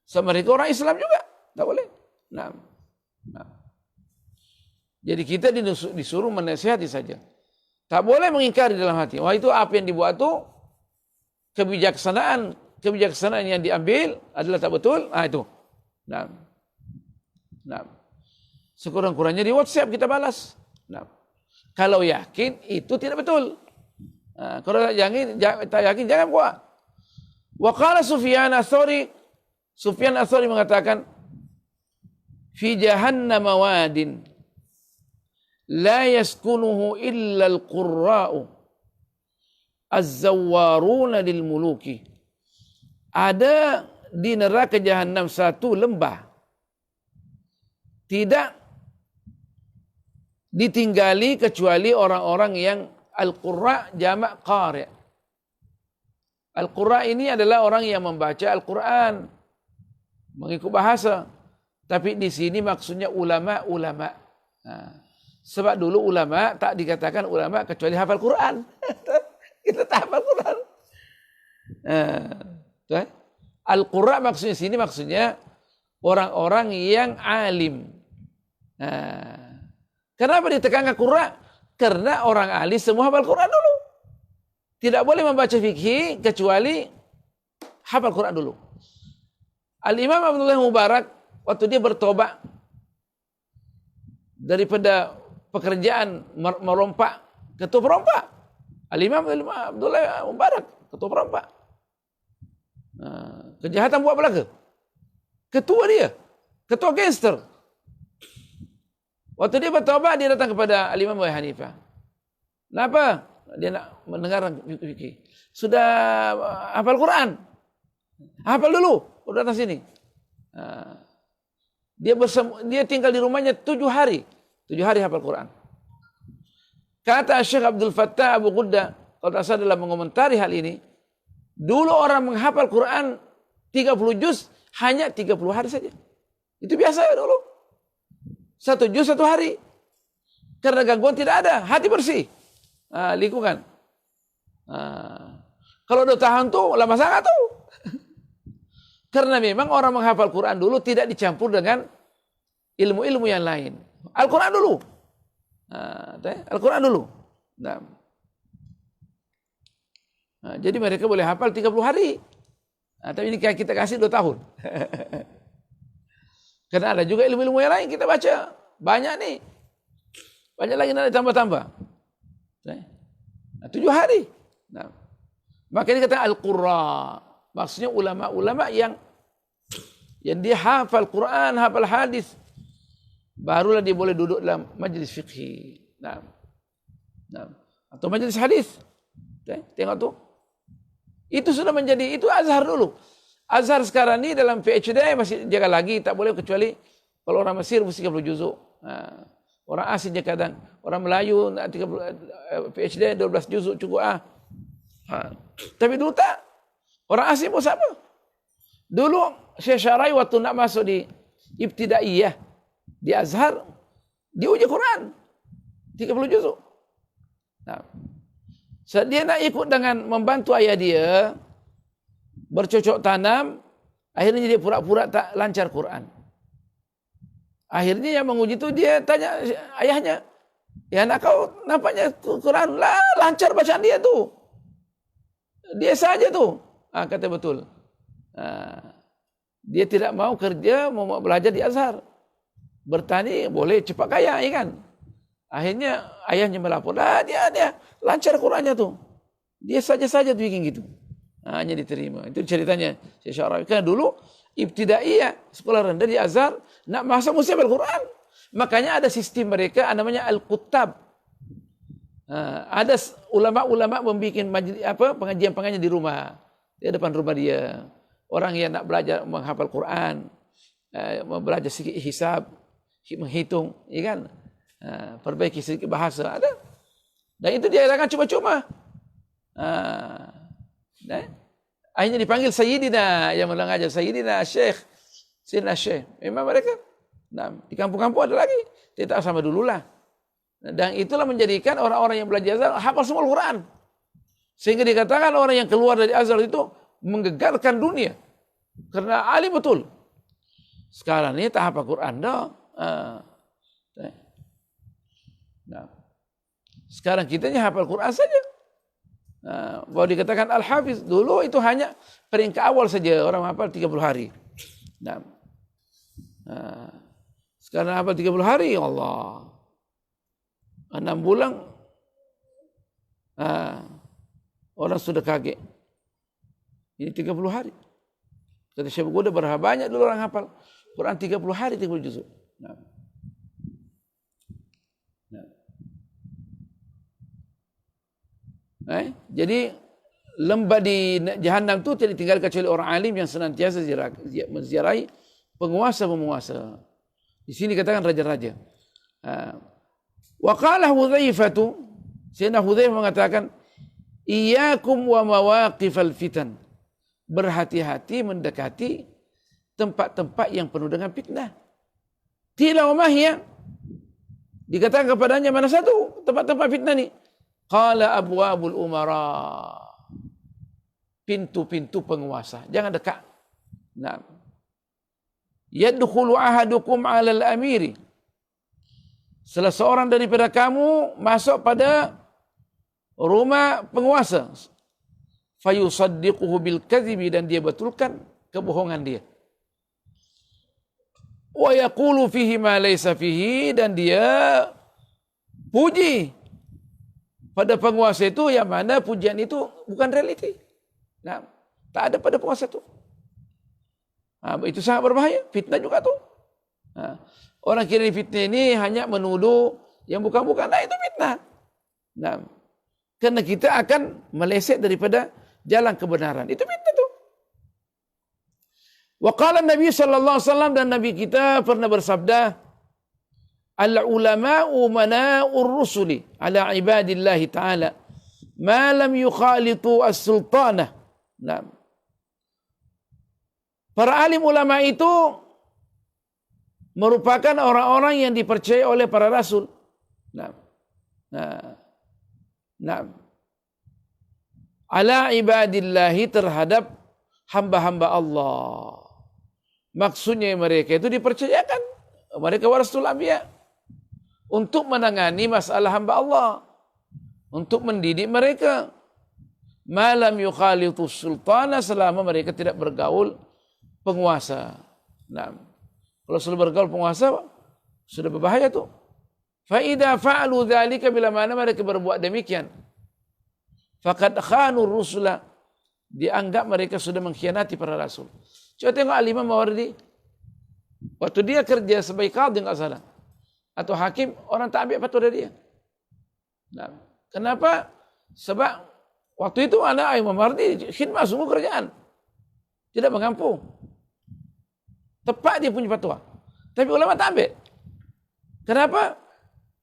Sama mereka orang Islam juga tak boleh. Nah. Jadi kita disuruh menasihati saja. Tak boleh mengingkari dalam hati. Wah, itu apa yang dibuat tu kebijaksanaan yang diambil adalah tak betul. Itu. Nah. Sekurang-kurangnya di WhatsApp kita balas. Nah. Kalau yakin itu tidak betul. Kalau tak yakin jangan buat. Wa qala Sufyan Ats-Tsauri mengatakan, fi jahannam wadin la yaskunuhu illa al-qurra'u az-zawwaruna lil muluki. Ada di neraka Jahannam satu lembah, tidak ditinggali kecuali orang-orang yang al-qurra, jamak qari'. Al-qurra ini adalah orang yang membaca Al-Quran mengikut bahasa. Tapi di sini maksudnya ulama-ulama. Sebab dulu ulama tak dikatakan ulama kecuali hafal Quran. Kita tak hafal Quran. Al-Qurra maksudnya sini maksudnya orang-orang yang alim. Kenapa ditekankan Qurra? Karena orang alim semua hafal Quran dulu. tidak boleh membaca fikih kecuali hafal Quran dulu. Al-Imam Abdullah Mubarak waktu dia bertobat daripada pekerjaan merompak, ketua perompak. Al-Imam Abdullah Mubarak, ketua perompak. Kejahatan buat belaka. Ketua dia, ketua gangster. Waktu dia bertobat, dia datang kepada Al-Imam Abu Hanifah. Kenapa? Dia nak mendengar fikih. Sudah hafal Quran? Hafal dulu, baru datang sini. Dia tinggal di rumahnya 7 hari. 7 hari hafal Quran. Kata Syekh Abdul Fattah Abu Ghudda, kalau tak salah dalam mengomentari hal ini, dulu orang menghafal Quran 30 juz hanya 30 hari saja. Itu biasa dulu. 1 juz 1 hari. Karena gangguan tidak ada, hati bersih. Lingkungan. Kalau udah tahan tuh lama sangat tuh. Karena memang orang menghafal Quran dulu tidak dicampur dengan ilmu-ilmu yang lain. Al-Quran dulu. Al-Quran dulu. Jadi mereka boleh hafal 30 hari. Tapi ini kita kasih 2 tahun. Karena ada juga ilmu-ilmu yang lain kita baca. Banyak nih. Banyak lagi nanti tambah-tambah. 7 hari. Maka ini kata Al-Qurra. Maksudnya ulama-ulama yang dia hafal Quran, hafal hadis. Barulah dia boleh duduk dalam majlis fiqhi. Atau majlis hadis. Tengok tu. Itu sudah menjadi, itu Azhar dulu. Azhar sekarang ni dalam PhD masih jaga lagi. Tak boleh kecuali kalau orang Mesir mesti 30 juzuk. Orang asing je kadang. Orang Melayu 30, PhD 12 juzuk cukup. Tapi dulu tak. Orang asing pun sama. Dulu Syekh Syar'i waktu nak masuk di Ibtidaiyah di Azhar, dia uji Quran 30 juzuk. Dia nak ikut dengan membantu ayah dia bercocok tanam, akhirnya dia pura-pura tak lancar Quran. Akhirnya yang menguji itu dia tanya ayahnya, ya anak kau nampaknya Quran lah lancar bacaan dia tu. Dia saja tu. Kata betul. Dia tidak mau kerja, mau belajar di Azhar. Bertani boleh cepat kaya, ya kan? Akhirnya ayahnya melapor, dia lancar Qurannya tu. Dia saja-saja tu bikin gitu. Hanya diterima. Itu ceritanya Syekh Syarawi. Karena dulu Ibtidaiyah, sekolah rendah di Azhar, nak masuk mesti hafal Quran. Makanya ada sistem mereka namanya Al-Quttab. Ada ulama-ulama membuat pengajian-pengajian di rumah. Di depan rumah dia. Orang yang nak belajar menghafal Quran, belajar sedikit hisab, menghitung, ya kan? Perbaiki sedikit bahasa, ada. Dan itu dia akan cuma-cuma. Akhirnya dipanggil Sayyidina, yang mengajar Sayyidina Syekh, Sayyidina Syekh. Memang mereka, di kampung-kampung ada lagi. Dia tak sama dululah. Dan itulah menjadikan orang-orang yang belajar Azhar hafal semua Al-Quran. Sehingga dikatakan orang yang keluar dari Azhar itu menggegarkan dunia. Karena alim betul. Sekarang ini tak hafal Quran dah. Sekarang kitanya hafal Quran saja. Bahwa dikatakan Al-Hafiz, dulu itu hanya peringkat awal saja orang hafal 30 hari. Sekarang hafal 30 hari, ya Allah. 6 bulan orang sudah kaget. Ini 30 hari. Kata Syekh Ghudda, berapa banyak dulu orang hafal Quran 30 hari 30 juzuk. Jadi lembah di Jahannam itu tidak ditinggal kecuali orang alim yang senantiasa menziarahi penguasa-penguasa. Di sini katakan raja-raja. Wa qala Hudzaifah, Sayyidina Hudzaifah mengatakan, iyyakum wa mawaqifal fitan. Berhati-hati mendekati tempat-tempat yang penuh dengan fitnah. Qila wa ma hiya? Dikatakan kepadanya, mana satu tempat-tempat fitnah ni? Qala abwabul umara. Pintu-pintu penguasa. Jangan dekat. Yadkhulu ahadukum 'alal amiri. Salah seorang daripada kamu masuk pada rumah penguasa. Fayusaddiquhu bil kadhibi, dan dia betulkan kebohongan dia. Wa yaqulu fihi ma laysa fihi, dan dia puji pada penguasa itu yang mana pujian itu bukan realiti. Nah, tak ada pada penguasa itu. Itu sangat berbahaya, fitnah juga tuh. Orang kira fitnah ini hanya menuduh yang bukan-bukan, nah itu fitnah. Nah, karena kita akan meleset daripada jalan kebenaran, itu fitnah tuh. Wa qala Nabi sallallahu alaihi wasallam, dan Nabi kita pernah bersabda, al-ulama'u mana'ur rusuli ala ibadillahi ta'ala ma lam yukhalitu as-sultanah. Nah, para alim ulama itu merupakan orang-orang yang dipercaya oleh para rasul. Ala ibadillahi, terhadap hamba-hamba Allah. Maksudnya mereka itu dipercayakan, mereka warasul anbiya, untuk menangani masalah hamba Allah, untuk mendidik mereka. Malam yukhalitu sultana, selama mereka tidak bergaul penguasa. Nah, kalau sudah bergaul penguasa sudah berbahaya tuh. Fa idza fa'alu dzalika, bila mana mereka berbuat demikian, faqad khanu rusula, dianggap mereka sudah mengkhianati para rasul. Coba tengok Al-Imam Mawardi, waktu dia kerja sebagai qadhi enggak salah, atau hakim, orang tak ambil fatwa dari dia. Nah, kenapa? Sebab waktu itu anak Imam Mawardi khidmah sungguh kerjaan, tidak mengampu. Tepat dia punya fatwa, tapi ulama tak ambil. Kenapa?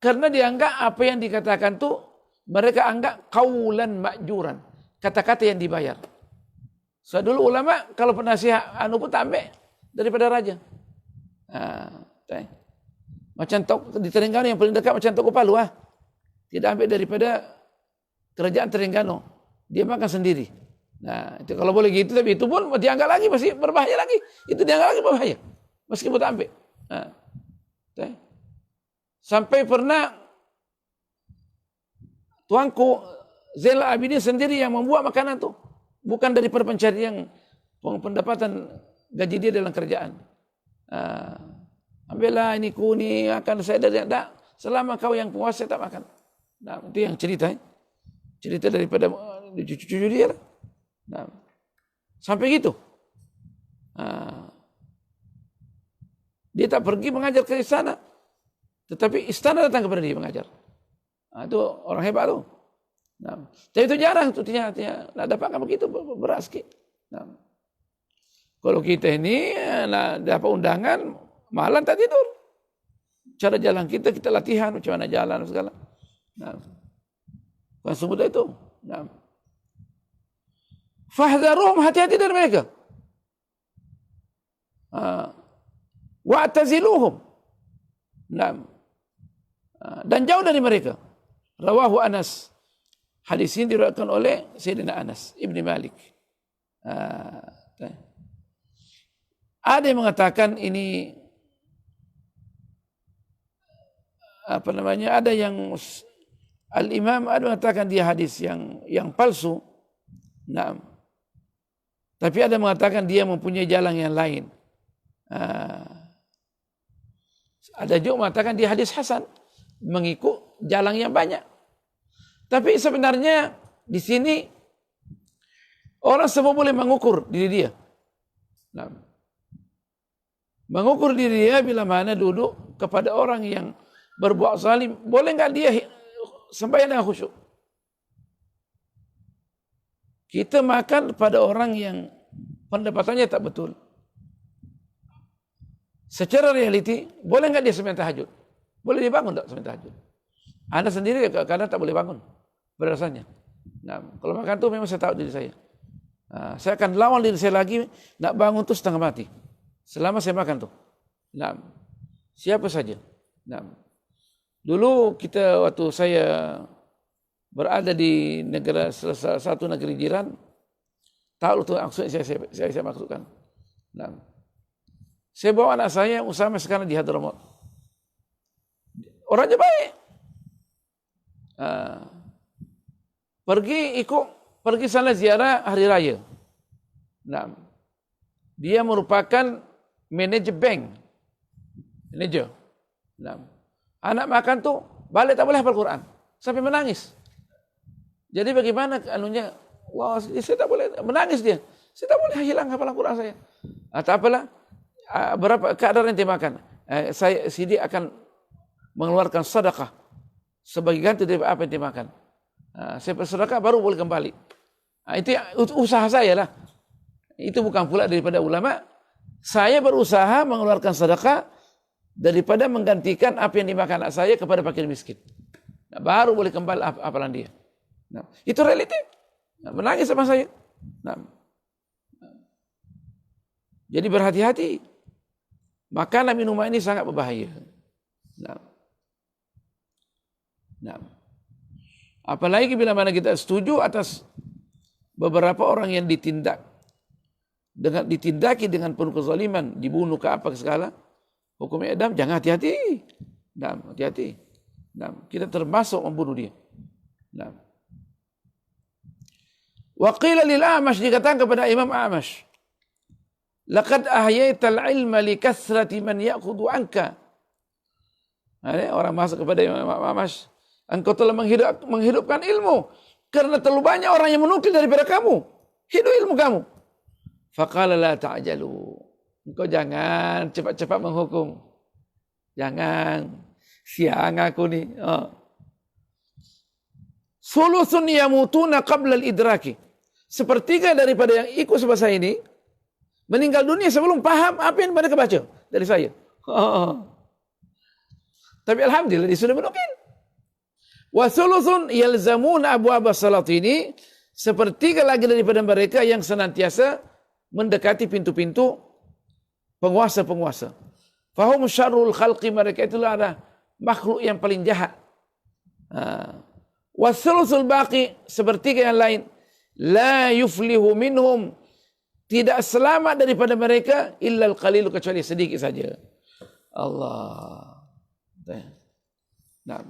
Karena dianggap apa yang dikatakan tu, mereka anggap qaulan ma'juran, kata-kata yang dibayar. So dulu ulama kalau penasihat pun tak ambil daripada raja. Macam di Terengganu yang paling dekat macam Toko Palu tidak ambil daripada kerajaan Terengganu, dia makan sendiri. Nah, itu kalau boleh gitu, tapi itu pun dianggap lagi masih berbahaya lagi. Itu dianggap lagi berbahaya, meskipun tak ambil. Sampai pernah tuanku Zainal Abidin sendiri yang membuat makanan tu, bukan daripada pencarian pendapatan gaji dia dalam kerjaan. Ambillah ini kuni, akan saya dari tak, selama kau yang puas saya tak makan. Nah, itu yang cerita, cerita daripada cucu-cucu dia. Nah, sampai gitu. Dia tak pergi mengajar ke istana, tetapi istana datang kepada dia mengajar. Itu orang hebat tu. Nah, tapi itu jarang tu, tidak dapatkan begitu, berat sikit. Nah, kalau kita ini dapat undangan, malam tak tidur. Cara jalan kita latihan macam mana jalan segala. Nah, bukan semudah itu. Nah, fahdharuhum, hati-hati dari mereka. Wa'taziluhum. Nah, dan jauh dari mereka. Rawahu Anas. Hadis ini diriwayatkan oleh Sayyidina Anas Ibn Malik. Ada yang mengatakan ini ada yang Al-Imam ada mengatakan dia hadis yang palsu. Nah, tapi ada yang mengatakan dia mempunyai jalan yang lain. Ada juga mengatakan dia hadis hasan, mengikut jalan yang banyak. Tapi sebenarnya di sini orang semua boleh mengukur diri dia. Nah, mengukur diri dia bila mana duduk kepada orang yang berbuat zalim, boleh enggak dia sembahyang dengan khusyuk? Kita makan pada orang yang pendapatannya tak betul. Secara realiti, boleh enggak dia sembahyang tahajud? Boleh dia bangun tak sembahyang tahajud? Anda sendiri kadang tak boleh bangun berdasarnya. Nah, kalau makan tu memang saya tahu diri saya. Saya akan lawan diri saya lagi, nak bangun tu setengah mati. Selama saya makan tu. Nah, siapa saja. Nah, dulu kita waktu saya berada di negara salah satu negeri jiran, tahu tu maksudnya saya maksudkan. Nah, saya bawa anak saya yang Usama sekarang di Hadramaut. Orangnya baik. pergi sana ziarah hari raya. Nah, dia merupakan manajer bank. Manajer. Nah, anak makan tuh balik tak boleh hafal Quran sampai menangis. Jadi bagaimana anunya? Wah, saya tak boleh menangis dia. Saya tak boleh hilang hafalan Quran saya. Tak apalah. Berapa kadar yang dia makan? Sidi akan mengeluarkan sedekah sebagai ganti dari apa yang dia makan. Saya bersedekah baru boleh kembali. Itu usaha saya lah. Itu bukan pula daripada ulama. Saya berusaha mengeluarkan sedekah daripada menggantikan apa yang dimakan anak saya kepada fakir miskin. Baru boleh kembali hafalan dia. Itu realiti. Menangis sama saya. Jadi berhati-hati. Makanan minuman ini sangat berbahaya. Apalagi bila mana kita setuju atas beberapa orang yang ditindaki dengan penuh kezaliman, dibunuh ke apa ke segala, hukum idam, jangan hati-hati. Hati-hati. Kita termasuk membunuh dia. Wa qila lil A'mash, dikatakan kepada Imam A'mash, laqad ahyaital ilma li kathrati man ya'khudhu anka. Orang masuk kepada Imam A'mash, engkau telah menghidupkan ilmu karena terlalu banyak orang yang menukil daripada kamu. Hidup ilmu kamu. Faqala la ta'jalu. Engkau jangan cepat-cepat menghukum. Jangan. Siang aku ni. Sulusun yamutuna qabla al-idraki. Sepertiga daripada yang ikut sebab saya ini meninggal dunia sebelum paham apa yang mereka baca dari saya. Tapi alhamdulillah dia sudah menukil. Wa thuluthun yalzamuna abwab as-salatini, sepertiga lagi daripada mereka yang senantiasa mendekati pintu-pintu penguasa-penguasa. Fahum syarrul khalqi, mereka itulah ada makhluk yang paling jahat. Wa thuluthul baqi, sepertiga yang lain, la yuflihu minhum, tidak selamat daripada mereka illa al-qalil, kecuali sedikit saja. Allah. Nah.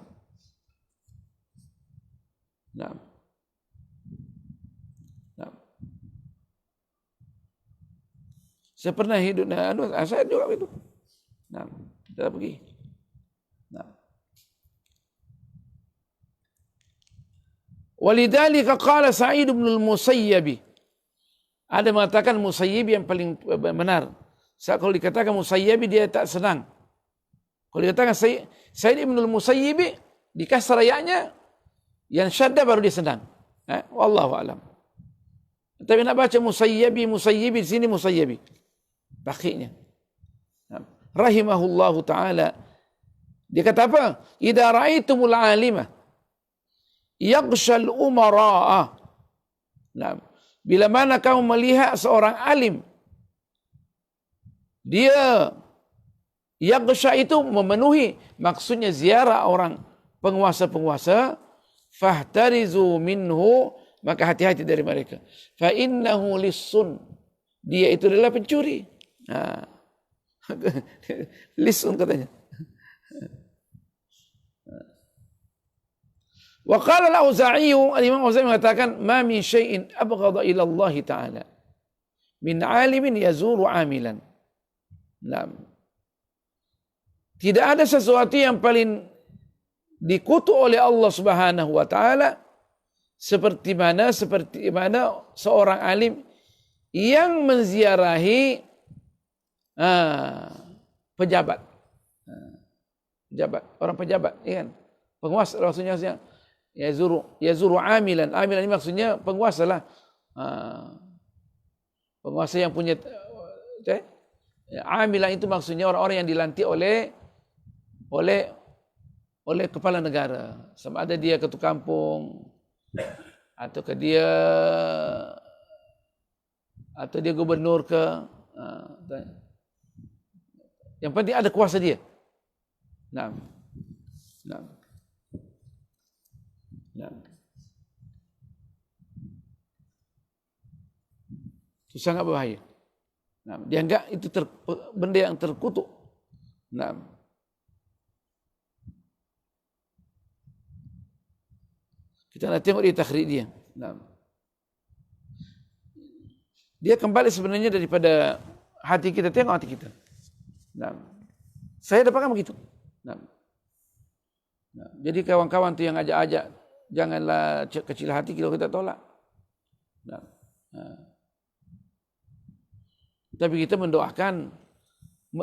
Saya pernah hidup, saya juga itu. Kita pergi. Walidhalika qala Sa'id bin al-Musayyib. Ada mengatakan Musayyib yang paling benar. Kalau dikatakan Musayyib dia tak senang. Kalau dikatakan Sa'id bin al-Musayyib dikasar rayanya, yang syadda baru dia senang. Wallahu a'lam. Tapi nak baca Musayyibi di sini Musayyibi. Bakhiknya. Rahimahullahu ta'ala. Dia kata apa? Idza ra'aitumul 'alimah yaghshal umara'a. Bila mana kamu melihat seorang alim, dia yaghsha itu memenuhi, maksudnya ziarah orang penguasa-penguasa, fahtarizu minhu, maka hati-hati dari mereka. Fa innahu lissun, dia itu adalah pencuri. Lissun katanya. Wa qala al-Auza'i, al-Imam Auza'i mengatakan, ma min syai'in abghadha ila Allah ta'ala min 'alimin yazuru 'amilan. Tidak ada sesuatu yang paling dikutuk oleh Allah Subhanahu wa taala seperti mana seorang alim yang menziarahi pejabat. Orang pejabat, ya kan? Penguasa maksudnya yazuru amilan. Amilan ini maksudnya penguasa lah. Penguasa yang punya amilan itu maksudnya orang-orang yang dilantik oleh kepala negara. Sama ada dia ketua kampung atau dia gubernur ke. Yang penting ada kuasa dia. Itu sangat berbahaya. Dianggap itu benda yang terkutuk. Kita nak tengok dia takhrid dia. Nah. Dia kembali sebenarnya daripada hati kita, tengok hati kita. Nah. Saya dapatkan begitu. Nah. Nah. Jadi kawan-kawan tu yang ajak-ajak, janganlah kecil hati kalau kita tolak. Nah. Nah. Tapi kita mendoakan,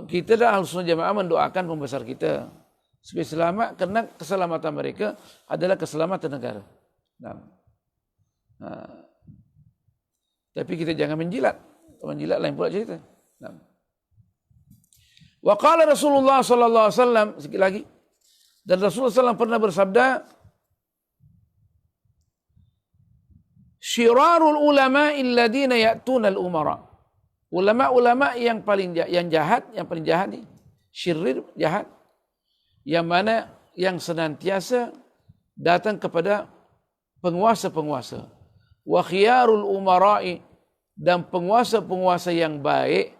kita dah Ahlussunnah Jamaah mendoakan pembesar kita supaya selamat, kerana keselamatan mereka adalah keselamatan negara. Nah. Nah. Tapi kita jangan menjilat lain pula cerita. Nah. Wa qala Rasulullah sallallahu alaihi wasallam, sikit lagi, dan Rasulullah SAW pernah bersabda, syirarul ulama alladhina ya'tuna al-umara. Ulama-ulama yang paling jahat ni, syirir, jahat, yang mana yang senantiasa datang kepada penguasa-penguasa. Wa khiyarul umara'i, dan penguasa-penguasa yang baik,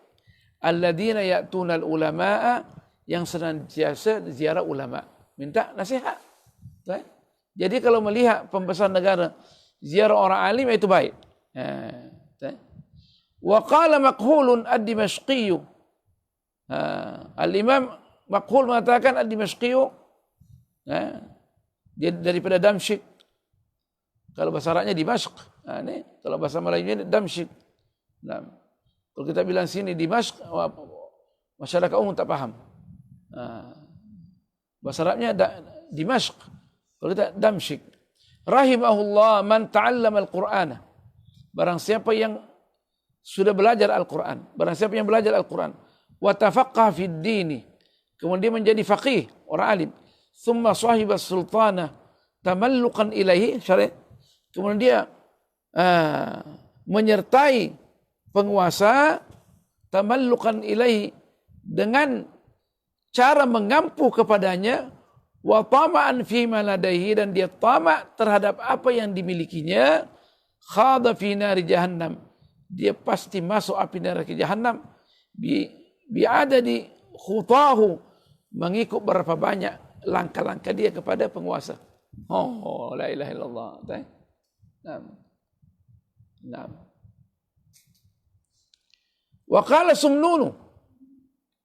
alladhina ya'tuna al-ulama'a, yang senantiasa ziarah ulama, minta nasihat. Jadi kalau melihat pembesar negara ziarah orang alim, itu baik. Wa qala Makhulun ad-Dimashqi, al-Imam Makhul mengatakan ad-Dimashqi, dia daripada Damsyik. Kalau bahasa Arabnya Dimashq, ini kalau bahasa Melayunya Damsyik. Nah, kalau kita bilang sini Dimashq, masyarakat umum tak faham. Bahasa Arabnya Dimashq, kalau kita Damsyik. Rahimahullah man ta'allama al-Qur'ana, barang siapa yang sudah belajar Al-Quran, barang siapa yang belajar Al-Quran, wa tafaqqaha fid dini, kemudian menjadi faqih, orang alim, thumma sahibas sultana tamalluqan ilaihi, syarih, kemudian dia menyertai penguasa, tamalluqan ilaihi, dengan cara mengampu kepadanya, wa tama'an fi ma ladaihi, dan dia tamak terhadap apa yang dimilikinya, khada fi nari jahannam, dia pasti masuk api neraka jahannam, bi'adadi khutahu, mengikut berapa banyak langkah-langkah dia kepada penguasa. Oh, la ilaha illallah. Naam. Wa qala Sumnunu.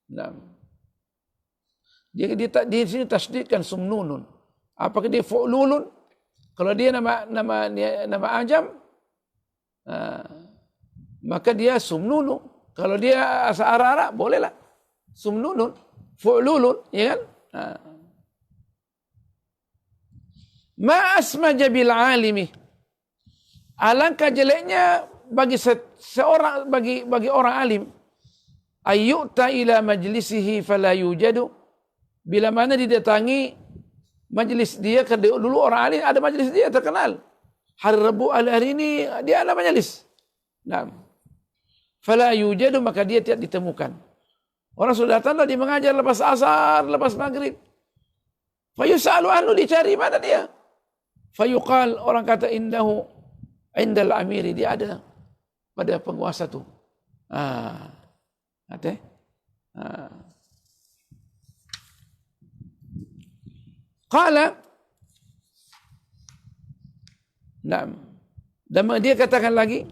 Naam. Dia di sini tasdidkan Sumnunun. Apakah dia fu'lulun? Kalau dia nama ajam, maka dia Sumnunu. Kalau dia asal Arab, bolehlah Sumnunun, fu'lulun, ya kan? Ma asmaja bil alimi, alangkah jeleknya bagi seorang, bagi orang alim, ayyuta ila majlisihi fala yujadu, bila mana didatangi majlis dia, kerana dulu orang alim ada majlis dia terkenal, hari Rabu hari ini dia ada majlis. Nah, fala yujadu, maka dia tidak ditemukan. Orang sudah datang, dia mengajar lepas asar, lepas maghrib. Fayus'alu anhu, dicari mana dia. Fayuqal, orang kata indahu indal amiri, dia ada pada penguasa tu. Qala, na'am. Dan dia katakan lagi,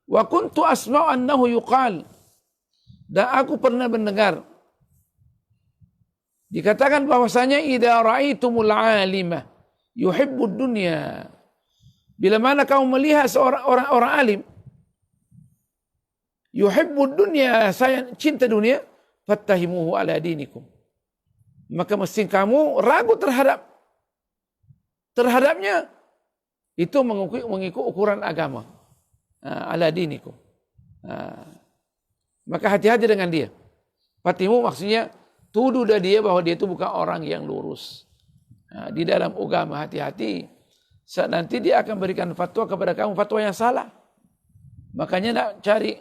wa kuntu asma'u annahu yuqal, dan aku pernah mendengar dikatakan bahwasanya idza ra'aitumul 'alima yuhibbud dunya, bila mana kamu melihat seorang orang alim yuhibbud dunya, saya cinta dunia, fattahimuhu ala dinikum, maka mesti kamu ragu terhadapnya, itu mengikut ukuran agama. Ala dinikum, maka hati-hati dengan dia. Fatimu maksudnya tuduh dia bahwa dia itu bukan orang yang lurus. Di dalam agama hati-hati, nanti dia akan berikan fatwa kepada kamu, fatwa yang salah. Makanya nak cari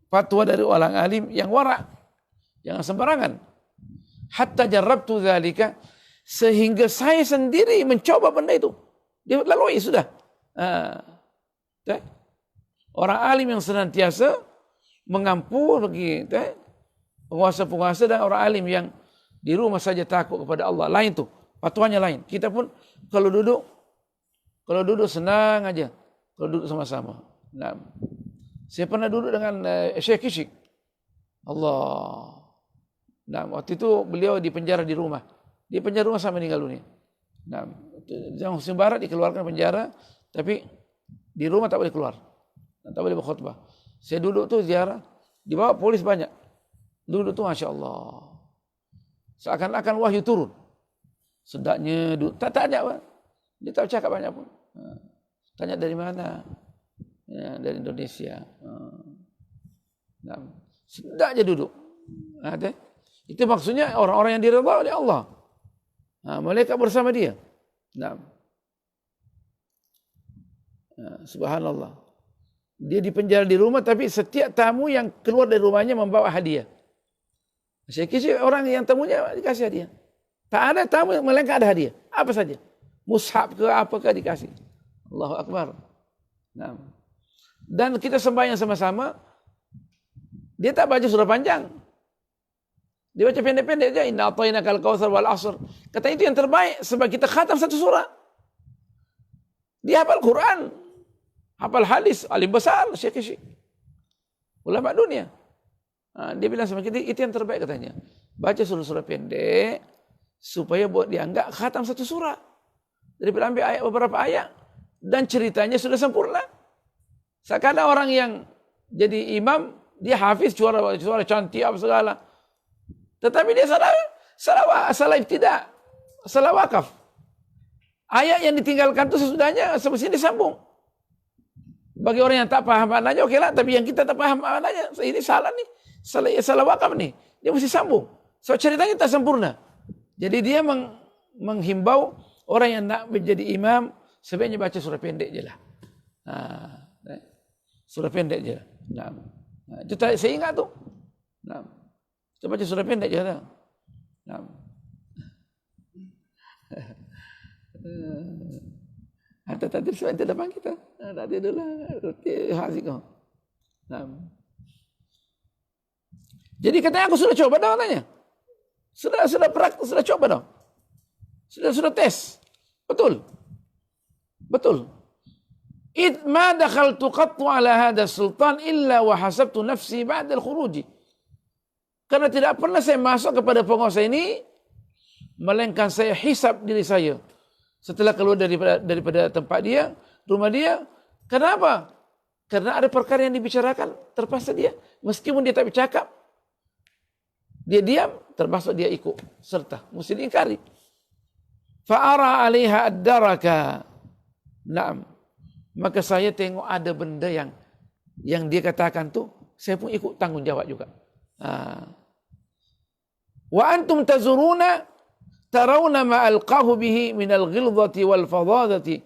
fatwa dari orang alim yang wara', jangan sembarangan. Hatta jarrabtu dzalika, sehingga saya sendiri mencoba benda itu. Dia lalui sudah. Orang alim yang senantiasa mengampu bagi penguasa-penguasa, dan orang alim yang di rumah saja takut kepada Allah. Lain tu, fatwanya lain. Kita pun kalau duduk Kalau duduk senang aja. Kalau duduk sama-sama. Nah, saya pernah duduk dengan Syekh Kishik. Allah. Nah, waktu itu beliau di penjara di rumah. Di penjara rumah sampai meninggal dunia. Nah, Jam Husin Barat dikeluarkan penjara, tapi di rumah tak boleh keluar. Tak boleh berkhutbah. Saya duduk tuh ziarah, dibawa polis banyak. Duduk tuh Masya Allah. Seakan-akan wahyu turun. Sedaknya duduk. Tak tanya apa. Dia tak cakap banyak pun. Tanya dari mana? Ya, dari Indonesia. Nah, sedaknya duduk. Nah, itu maksudnya orang-orang yang diridha oleh Allah. Nah, malaikat bersama dia. Nah, subhanallah. Dia dipenjara di rumah, tapi setiap tamu yang keluar dari rumahnya membawa hadiah. Saya kira orang yang tamunya dikasih hadiah. Tak ada tamu melainkan ada hadiah. Apa saja. Mushaf ke apakah dikasih. Allahu Akbar. Nah. Dan kita sembahyang sama-sama. Dia tak baca surah panjang. Dia baca pendek-pendek aja. Inna a'tainakal kautsar wal 'ashr. Kata itu yang terbaik sebab kita khatam satu surah. Dia hafal Quran. Hafal hadis, alim besar, Syekh. Ulama dunia. Dia bilang sama kita, itu yang terbaik katanya. Baca surah-surah pendek, supaya buat dia enggak khatam satu surah. Daripada ambil ayat, beberapa ayat, dan ceritanya sudah sempurna. Sekarang orang yang jadi imam, dia hafiz suara cantik apa segala. Tetapi dia salah ibtidah, salah wakaf. Ayat yang ditinggalkan itu sesudahnya semestinya disambung. Bagi orang yang tak paham maknanya, oke lah. Tapi yang kita tak paham maknanya, ini salah nih. Salah wakaf nih. Dia mesti sambung. So ceritanya tak sempurna. Jadi dia menghimbau orang yang nak menjadi imam, sebaiknya baca surah pendek je lah. Surah pendek je. Nah, itu saya ingat tu. Nah, kita baca surah pendek je lah. Nah. Ada tadi sebab itu depan kita. Tadi dulu hasil kau. Jadi katanya aku sudah coba dah katanya. Sudah praktik, sudah coba dah. Sudah tes. Betul. Ma dakhaltu qattu ala hadha sultan illa wa hasabtu nafsi ba'da al-khuruji. Karena tidak pernah saya masuk kepada penguasa ini melainkan saya hisab diri saya. Setelah keluar daripada tempat dia, rumah dia. Kenapa? Karena ada perkara yang dibicarakan, terpaksa dia. Meskipun dia tak bercakap, dia diam, termasuk dia ikut serta. Mesti diingkari. Fa'ara 'alaiha ad-daraka. Naam. Maka saya tengok ada benda yang dia katakan tu, saya pun ikut tanggung jawab juga. Wa antum tazuruna tarawna ma alqahu bihi min al-ghilzati wal fadadati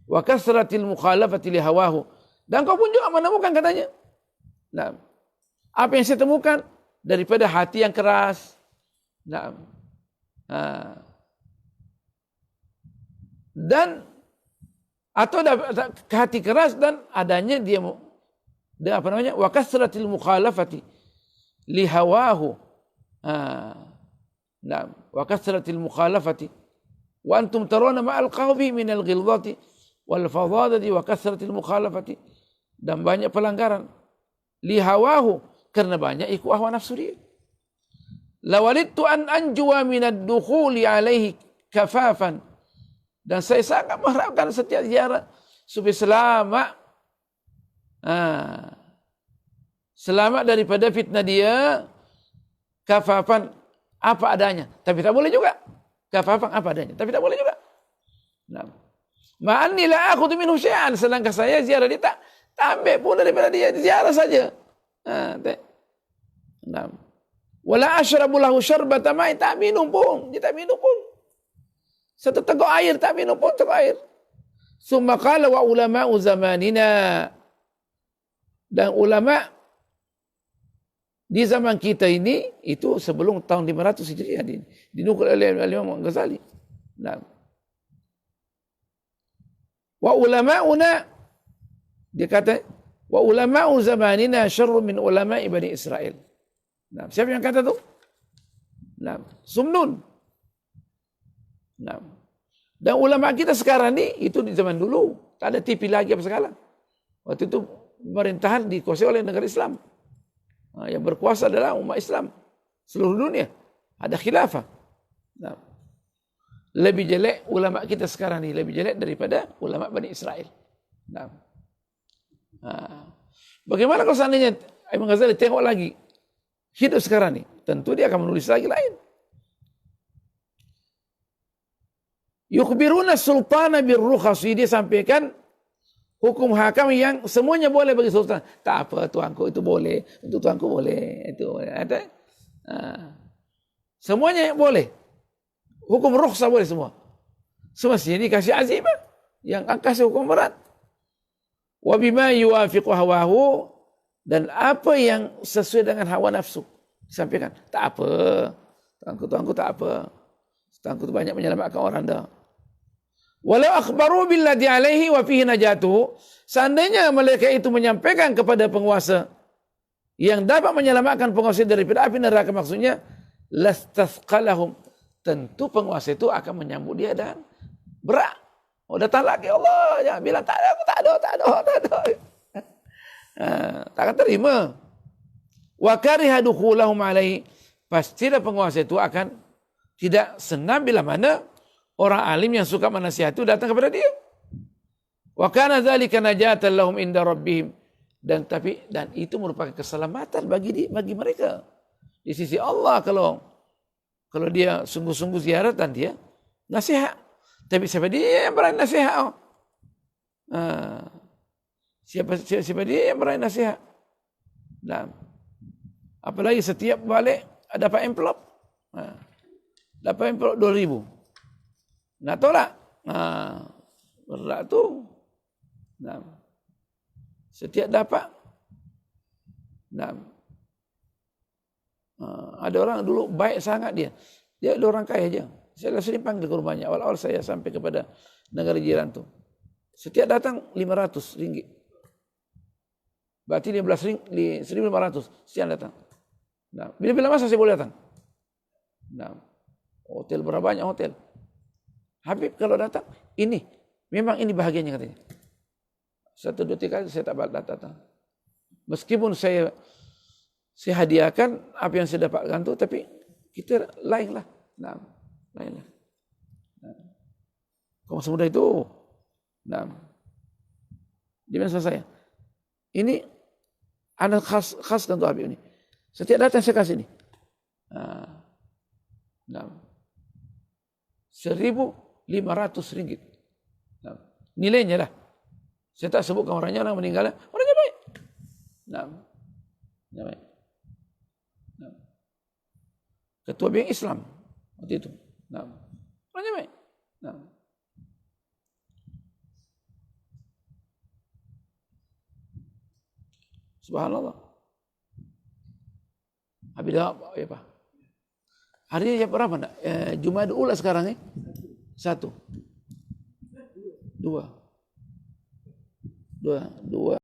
wa kasratil mukhalafati li hawahu. Dan kau pun juga menemukan katanya. Nah, apa yang saya temukan daripada hati yang keras. Nah, dan atau hati keras dan adanya dia apa namanya? Wa kasratil mukhalafati li hawahu. Nah, wa kasratil mukhalafati wa antum tarawna ma alqahu bihi min al-ghilzati wal fadadati wa kasratil mukhalafati, dan banyak pelanggaran li hawahu karena banyak ikut hawa nafsu dia. Lawalittu an anjuwa min ad-dukhuli alaihi kafafan, dan saya sangat mengharapkan setiap ziarah supaya selamat daripada fitnah dia, kafafan apa adanya, tapi tak boleh juga. Kafafan apa adanya, tapi tak boleh juga. Nah, ma'anni la akhudhu minhu syai'an, sedangkan saya ziarah dia tak ambil pun daripada dia, ziarah saja. Nah, wala ashrabu lahu syarbata ma'i, tak minum pun, dia tak minum pun. Satu teguk air tak minum pun, teguk air. Summa qala wa ulama'u zamanina, dan ulama di zaman kita ini, itu sebelum tahun 500 Hijriah dinukil oleh Imam Ghazali. Nah. Wa ulama'una, dia kata, wa ulama'u zamanina syarru min ulama'i Bani Israel. Nah, siapa yang kata tu? Nah, Sumnun. Nah. Dan ulama kita sekarang ni, itu di zaman dulu, tak ada TV lagi apa sekarang. Waktu itu pemerintahan dikuasai oleh negara Islam. Yang berkuasa adalah umat Islam seluruh dunia. Ada khilafah. Nah, lebih jelek ulama kita sekarang ni, lebih jelek daripada ulama Bani Israel. Nah. Bagaimana kalau seandainya Imam Ghazali tengok lagi hidup sekarang ni, tentu dia akan menulis lagi lain. Yukhbiruna sultana birrukhasi, dia sampaikan hukum hakam yang semuanya boleh bagi sultan. Tak apa tuanku, itu boleh. Untuk tuanku boleh. Itu boleh. Ada? Semuanya boleh. Hukum rukhsah boleh semua. Semestinya dikasih azimah. Yang kasih hukum berat. Wa bima yuwafiqu hawahu, dan apa yang sesuai dengan hawa nafsu. Disampaikan. Tak apa. Tuanku tak apa. Tuanku banyak menyelamatkan orang dah. Walau akhbaru billadhi alaihi wa fihi najatuhu, seandainya mereka itu menyampaikan kepada penguasa yang dapat menyelamatkan penguasa daripada api neraka, maksudnya lastathqalahum, tentu penguasa itu akan menyambut dia dan berat. Oh, datang lagi Allah, jangan bilang tak ada, aku tak ada. Takkan terima. Wa kariha dukhulahum alaihi, pastilah penguasa itu akan tidak senang bila mana orang alim yang suka menasihati itu datang kepada dia. Wa kana dzalika najatan lahum inda rabbihim, dan itu merupakan keselamatan bagi mereka di sisi Allah kalau dia sungguh-sungguh ziaratan dia nasihat. Tapi siapa dia yang berani nasihat? Siapa dia yang berani nasihat? Nah, apalagi setiap balik dapat envelope. Dapat envelope 2,000. Nak tolak? Berat tu. Nah. Setiap dapat. Nah. Ada orang dulu baik sangat dia. Dia ada orang kaya aja. Saya sering panggil ke rumahnya. Awal-awal saya sampai kepada negara jiran tu. Setiap datang 500 ringgit. Berarti 1,500 setiap datang. Nah. Bila-bila masa saya boleh datang? Nah. Hotel berapa banyak hotel? Habib kalau datang, memang ini bahagianya katanya. 1, 2, 3 kali saya tak datang. Meskipun saya hadiahkan apa yang saya dapatkan tu, tapi kita lain lah. Nah, lain lah. Kau semudah itu. Nah, di mana saya? Ini anak khas untuk Habib ini. Setiap datang saya kasih ini. Nah, 1,500 ringgit. Nah, nilainya lah. Saya tak sebutkan orangnya, orang meninggal. Orangnya baik. Nah, baik. Nah. Ketua Bank Islam waktu itu. Nah, orangnya baik. Nah. Subhanallah. Habis apa? Harinya jam berapa nak? Jumat ula sekarang ni? 1, 2.